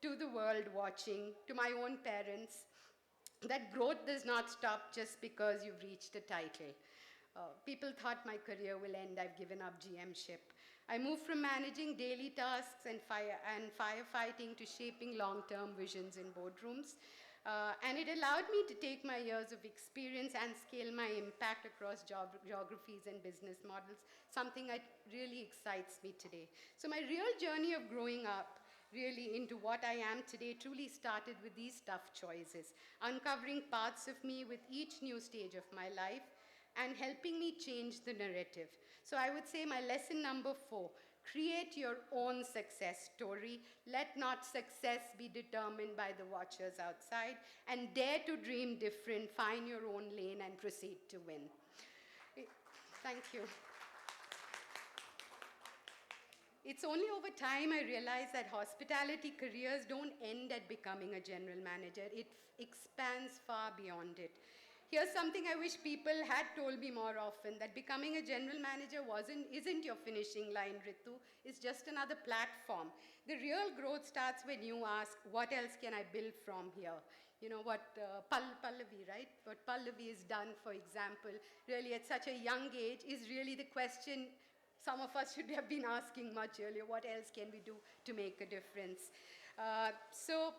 to the world watching, to my own parents, that growth does not stop just because you've reached a title. People thought my career will end. I've given up GM-ship. I moved from managing daily tasks and firefighting to shaping long-term visions in boardrooms. And it allowed me to take my years of experience and scale my impact across geographies and business models, something that really excites me today. So my real journey of growing up really into what I am today truly started with these tough choices, uncovering parts of me with each new stage of my life and helping me change the narrative. So I would say my lesson number 4, create your own success story. Let not success be determined by the watchers outside, and dare to dream different, find your own lane and proceed to win. Thank you. It's only over time I realized that hospitality careers don't end at becoming a general manager. It expands far beyond it. Here's something I wish people had told me more often, that becoming a general manager isn't your finishing line, Ritu. It's just another platform. The real growth starts when you ask, what else can I build from here? You know what Pallavi, right? What Pallavi has done, for example, really at such a young age is really the question some of us should have been asking much earlier. What else can we do to make a difference? So,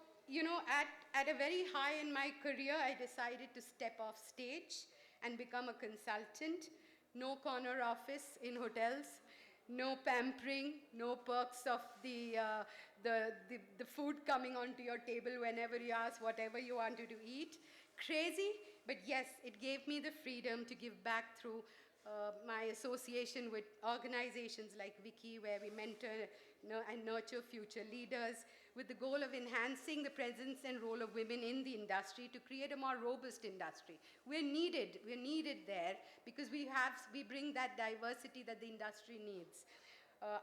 at a very high in my career, I decided to step off stage and become a consultant. No corner office in hotels, no pampering, no perks of the food coming onto your table whenever you ask whatever you wanted to eat. Crazy, But yes, it gave me the freedom to give back through my association with organizations like Wiki, where we mentor and nurture future leaders with the goal of enhancing the presence and role of women in the industry to create a more robust industry. We're needed there because we bring that diversity that the industry needs.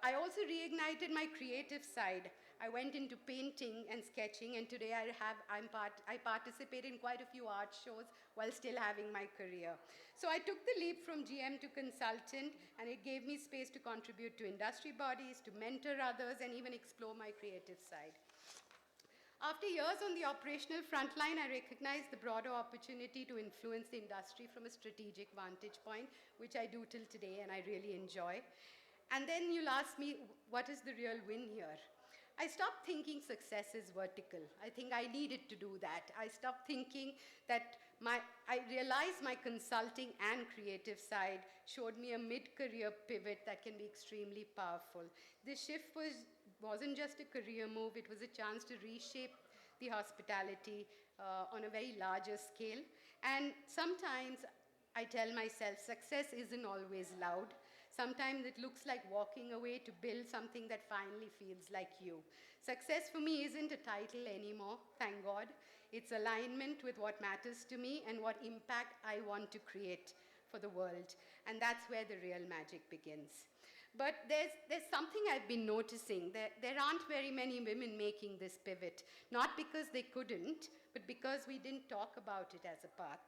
I also reignited my creative side. I went into painting and sketching, and today I participate in quite a few art shows while still having my career. So I took the leap from GM to consultant, and it gave me space to contribute to industry bodies, to mentor others, and even explore my creative side. After years on the operational frontline, I recognized the broader opportunity to influence the industry from a strategic vantage point, which I do till today, and I really enjoy. And then you'll ask me, what is the real win here? I stopped thinking success is vertical. I think I needed to do that. I stopped thinking that I realized my consulting and creative side showed me a mid-career pivot that can be extremely powerful. This shift wasn't just a career move, it was a chance to reshape the hospitality on a very larger scale. And sometimes I tell myself, success isn't always loud. Sometimes it looks like walking away to build something that finally feels like you. Success for me isn't a title anymore, thank God. It's alignment with what matters to me and what impact I want to create for the world. And that's where the real magic begins. But there's something I've been noticing. There aren't very many women making this pivot, not because they couldn't, but because we didn't talk about it as a path.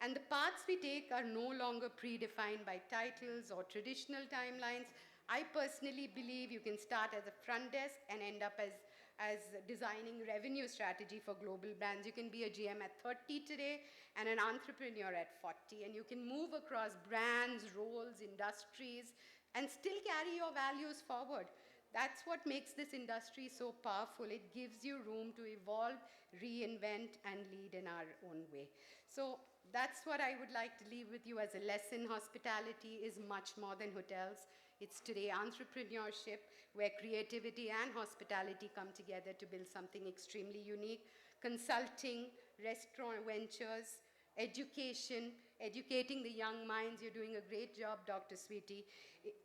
And the paths we take are no longer predefined by titles or traditional timelines. I personally believe you can start as a front desk and end up as designing revenue strategy for global brands. You can be a GM at 30 today and an entrepreneur at 40. And you can move across brands, roles, industries, and still carry your values forward. That's what makes this industry so powerful. It gives you room to evolve, reinvent, and lead in our own way. So that's what I would like to leave with you as a lesson. Hospitality is much more than hotels. It's today entrepreneurship, where creativity and hospitality come together to build something extremely unique. Consulting, restaurant ventures, education, educating the young minds. You're doing a great job, Dr. Sweetie.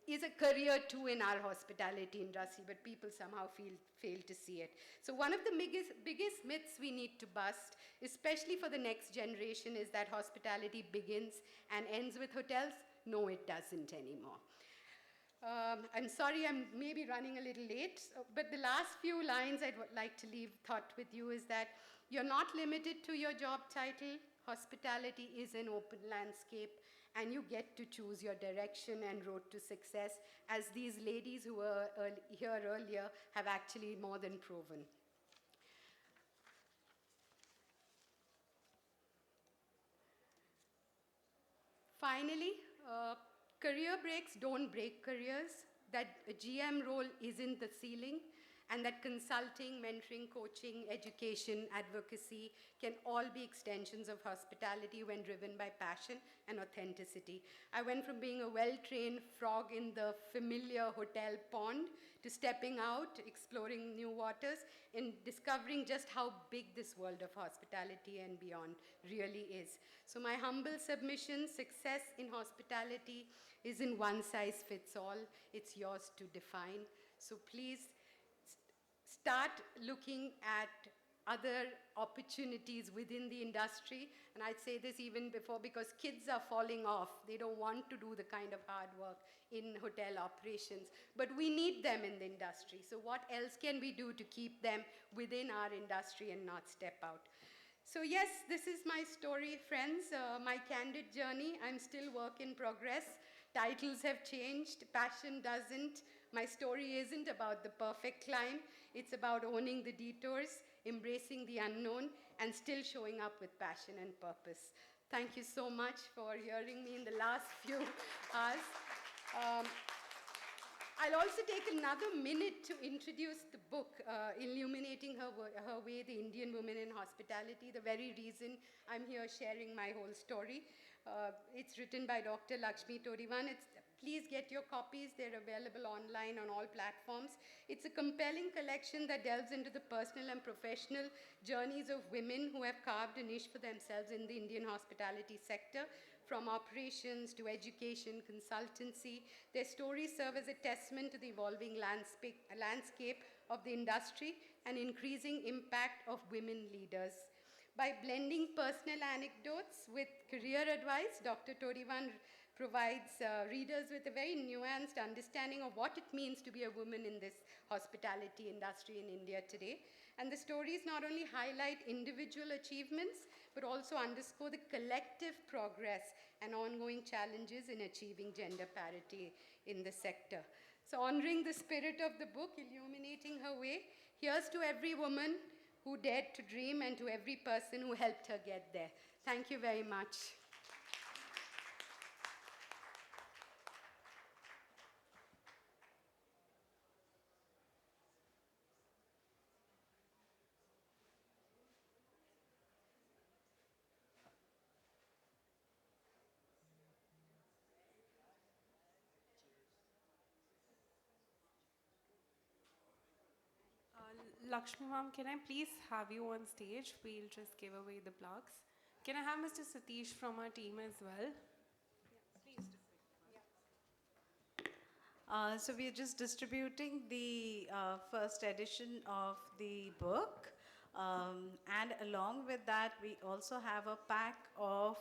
Is a career too in our hospitality industry, but people somehow fail to see it. So one of the biggest myths we need to bust, especially for the next generation, is that hospitality begins and ends with hotels. No, it doesn't anymore. I'm sorry, I'm maybe running a little late, but the last few lines I'd like to leave thought with you is that you're not limited to your job title. Hospitality is an open landscape, and you get to choose your direction and road to success, as these ladies who were here earlier have actually more than proven. Finally, career breaks don't break careers. That a GM role isn't the ceiling, and that consulting, mentoring, coaching, education, advocacy can all be extensions of hospitality when driven by passion and authenticity. I went from being a well-trained frog in the familiar hotel pond to stepping out, exploring new waters, and discovering just how big this world of hospitality and beyond really is. So my humble submission, success in hospitality isn't one size fits all. It's yours to define. So please, start looking at other opportunities within the industry. And I'd say this even before, because kids are falling off. They don't want to do the kind of hard work in hotel operations. But we need them in the industry. So what else can we do to keep them within our industry and not step out? So yes, this is my story, friends, my candid journey. I'm still work in progress. Titles have changed, passion doesn't. My story isn't about the perfect climb. It's about owning the detours, embracing the unknown, and still showing up with passion and purpose. Thank you so much for hearing me in the last few hours. I'll also take another minute to introduce the book, Illuminating Her Way, The Indian Woman in Hospitality, the very reason I'm here sharing my whole story. It's written by Dr. Lakshmi Todivan. Please get your copies. They're available online on all platforms. It's a compelling collection that delves into the personal and professional journeys of women who have carved a niche for themselves in the Indian hospitality sector. From operations to education, consultancy, their stories serve as a testament to the evolving landscape of the industry and increasing impact of women leaders. By blending personal anecdotes with career advice, Dr. Torivan provides readers with a very nuanced understanding of what it means to be a woman in this hospitality industry in India today. And the stories not only highlight individual achievements, but also underscore the collective progress and ongoing challenges in achieving gender parity in the sector. So honoring the spirit of the book, illuminating her way, here's to every woman who dared to dream and to every person who helped her get there. Thank you very much. Lakshmi ma'am, can I please have you on stage? We'll just give away the plugs. Can I have Mr. Satish from our team as well? So we are just distributing the first edition of the book. And along with that, we also have a pack of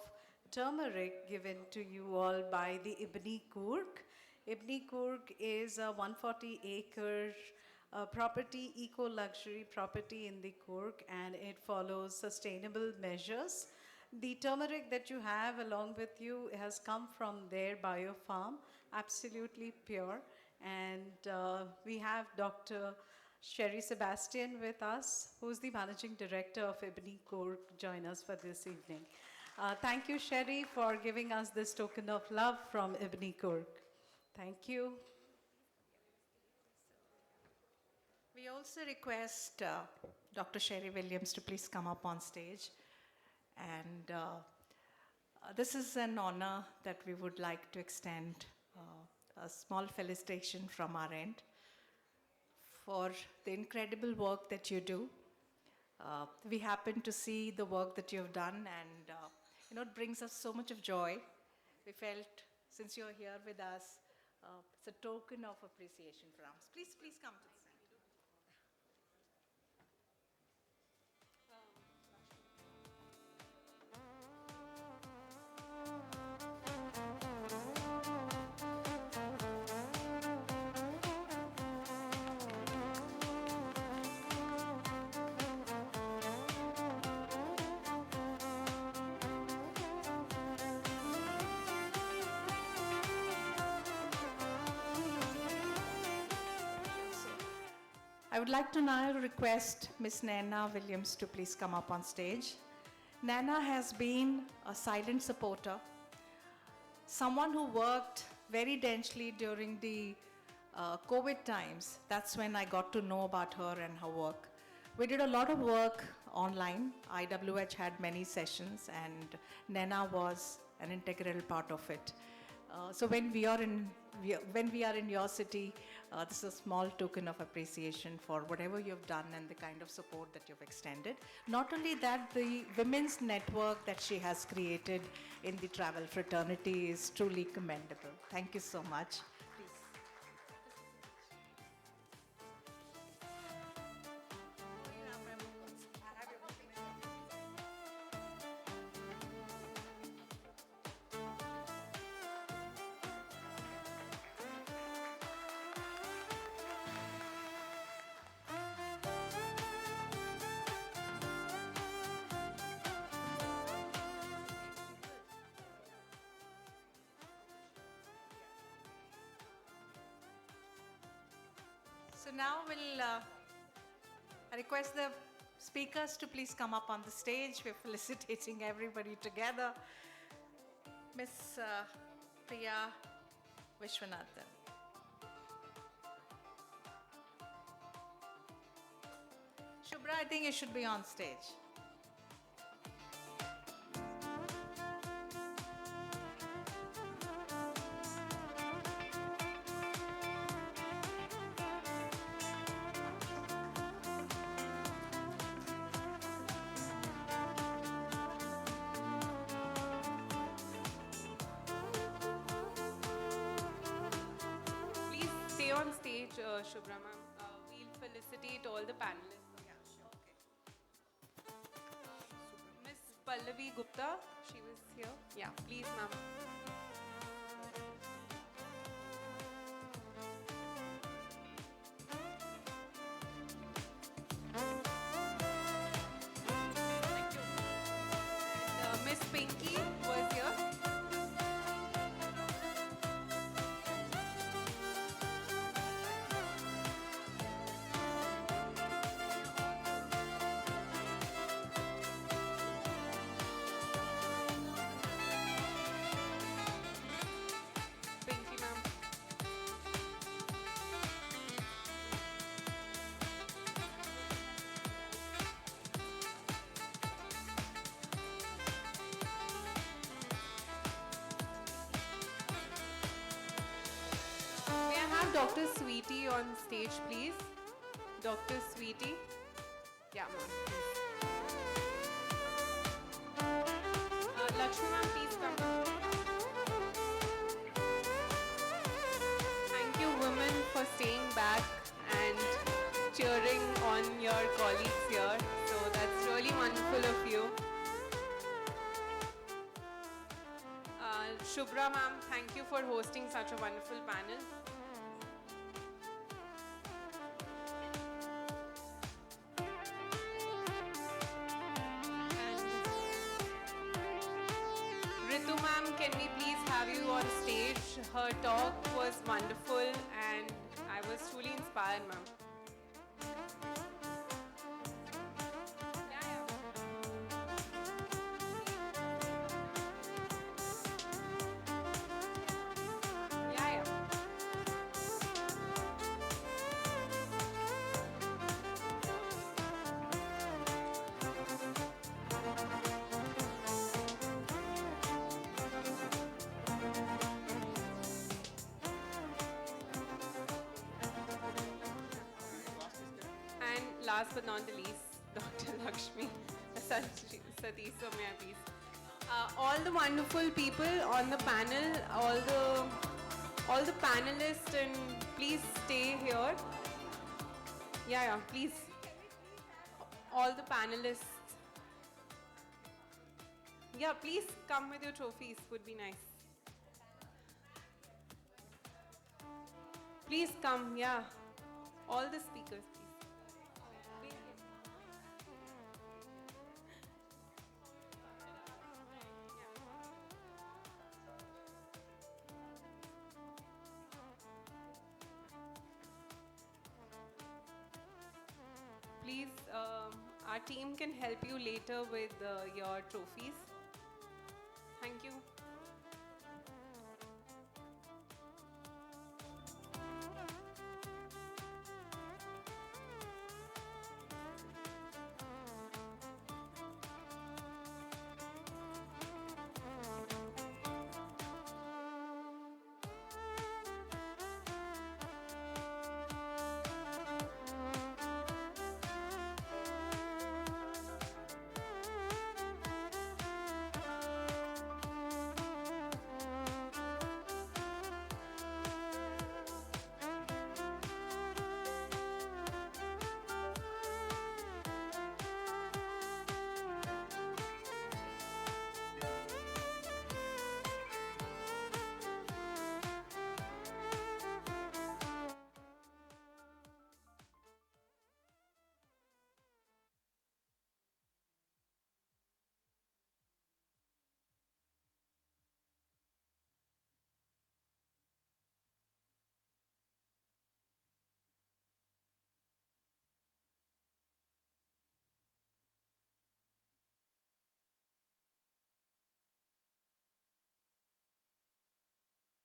turmeric given to you all by the Ibni Kurk. Ibni Kurk is a 140-acre property, eco-luxury property in the Kurk, and it follows sustainable measures. The turmeric that you have along with you has come from their biofarm, absolutely pure. And we have Dr. Sherry Sebastian with us, who's the Managing Director of Ibni Kurk, join us for this evening. Thank you, Sherry, for giving us this token of love from Ibni Kurk. Thank you. We also request Dr. Sherry Williams to please come up on stage. And this is an honor that we would like to extend a small felicitation from our end for the incredible work that you do. We happen to see the work that you've done, and it brings us so much of joy. We felt, since you're here with us, it's a token of appreciation from us. Please come to the stand. I would like to now request Ms. Naina Williams to please come up on stage. Naina has been a silent supporter, someone who worked very densely during the COVID times. That's when I got to know about her and her work. We did a lot of work online. IWH had many sessions, and Naina was an integral part of it. So when we are in your city, this is a small token of appreciation for whatever you've done and the kind of support that you've extended. Not only that, the women's network that she has created in the travel fraternity is truly commendable. Thank you so much. So now I request the speakers to please come up on the stage. We're felicitating everybody together. Miss Priya Vishwanathan. Shubhra, I think you should be on stage. Shubhra ma'am. We'll felicitate all the panelists. Miss Pallavi Gupta, she was here. Yeah, please, ma'am. Thank you. And, Miss Pinky was here. Pinky ma'am. May I have Dr. Sweetie on stage, please? Dr. Sweetie. Yeah, ma'am. Lakshmi ma'am, please come. Thank you, women, for staying back and cheering on your colleagues here. So that's really wonderful of you. Shubhra ma'am, thank you for hosting such a wonderful panel. Ritu ma'am, can we please have you on stage? Her talk was wonderful and I was truly inspired, ma'am. Yeah, yeah. And last but not the least, Dr. Lakshmi Satish Somya, please. All the wonderful people on the panel, all the panelists, and please stay here. Yeah, yeah, please. All the panelists. Yeah, please come with your trophies, would be nice. Please come, yeah. All the speakers, please. Please, our team can help you later with your trophies.